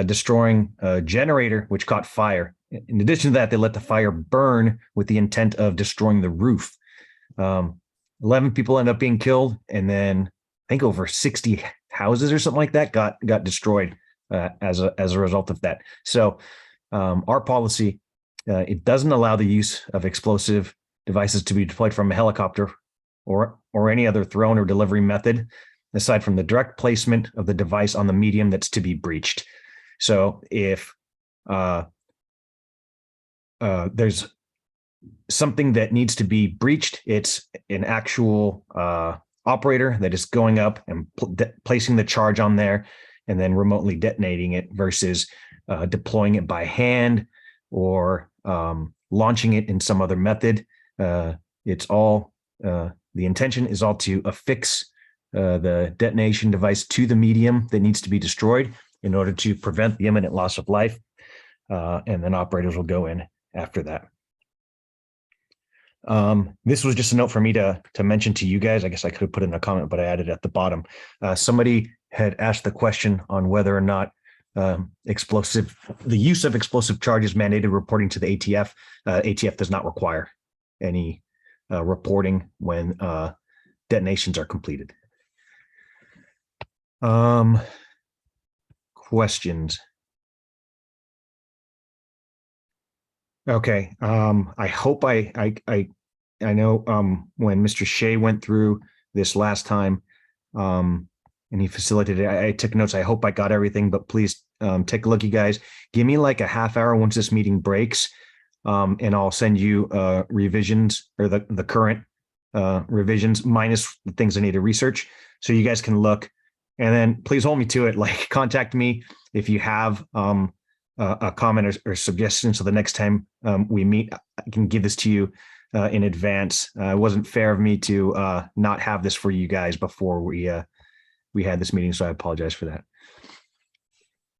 destroying a generator, which caught fire. In addition to that, they let the fire burn with the intent of destroying the roof. 11 people end up being killed, and then I think over 60 houses or something like that got destroyed as a result of that. So our policy, it doesn't allow the use of explosive devices to be deployed from a helicopter or any other thrown or delivery method, aside from the direct placement of the device on the medium that's to be breached. So if there's something that needs to be breached, it's an actual operator that is going up and placing the charge on there and then remotely detonating it, versus deploying it by hand or launching it in some other method. It's all the intention is all to affix the detonation device to the medium that needs to be destroyed in order to prevent the imminent loss of life. And then operators will go in after that. This was just a note for me to mention to you guys. I guess I could have put in a comment, but I added it at the bottom. Somebody had asked the question on whether or not the use of explosive charges mandated reporting to the ATF. ATF does not require any reporting when detonations are completed. Questions? Okay. I hope I know when Mr. Shea went through this last time and he facilitated it, I took notes. I hope I got everything, but please take a look, you guys. Give me like a half hour once this meeting breaks, and I'll send you revisions, or the current revisions minus the things I need to research, so you guys can look. And then please hold me to it. Like, contact me if you have a comment or suggestion, so the next time we meet, I can give this to you in advance. It wasn't fair of me to not have this for you guys before we had this meeting, so I apologize for that.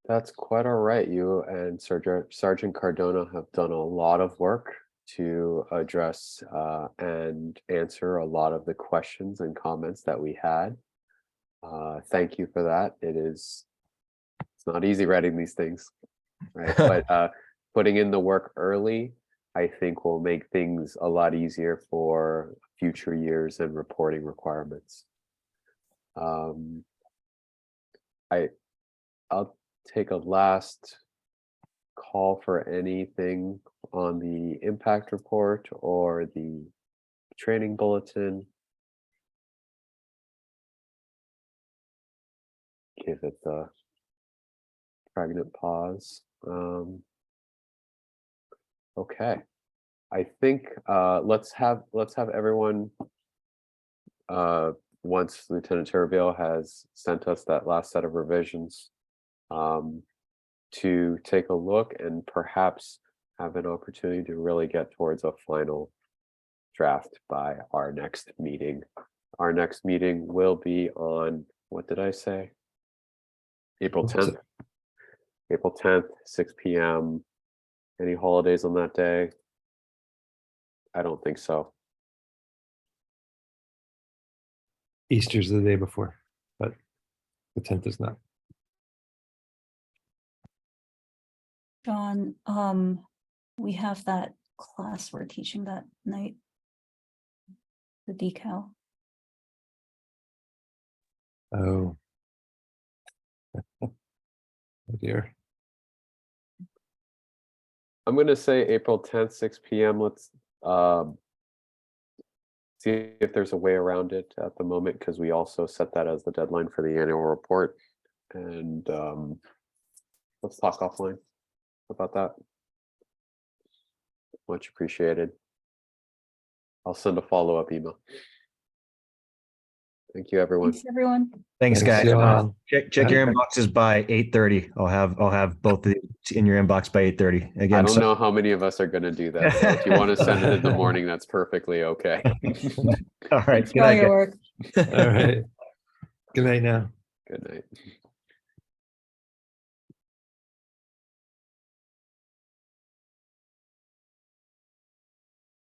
That's quite all right. You and Sergeant Cardona have done a lot of work to address and answer a lot of the questions and comments that we had. Thank you for that. It's not easy writing these things, right? But putting in the work early, I think, will make things a lot easier for future years and reporting requirements. I'll take a last call for anything on the impact report or the training bulletin. Give it the pregnant pause. Okay. I think let's have everyone once Lieutenant Terraville has sent us that last set of revisions to take a look and perhaps have an opportunity to really get towards a final draft by our next meeting. Our next meeting will be on, what did I say? April 10th. April 10th, 6 p.m. Any holidays on that day? I don't think so. Easter's the day before, but the 10th is not. John, we have that class we're teaching that night. The decal. Oh. Oh dear. I'm going to say April 10th, 6 p.m. Let's see if there's a way around it at the moment, because we also set that as the deadline for the annual report. And let's talk offline about that. Much appreciated. I'll send a follow-up email. Thank you, everyone. Thanks, everyone. Thanks, guys. John. Check your inboxes by 8:30. I'll have both of these in your inbox by 8:30. I Again, don't know how many of us are going to do that. So if you want to send it in the morning, that's perfectly okay. All right. Thanks for all your work. All right. Good night now. Good night.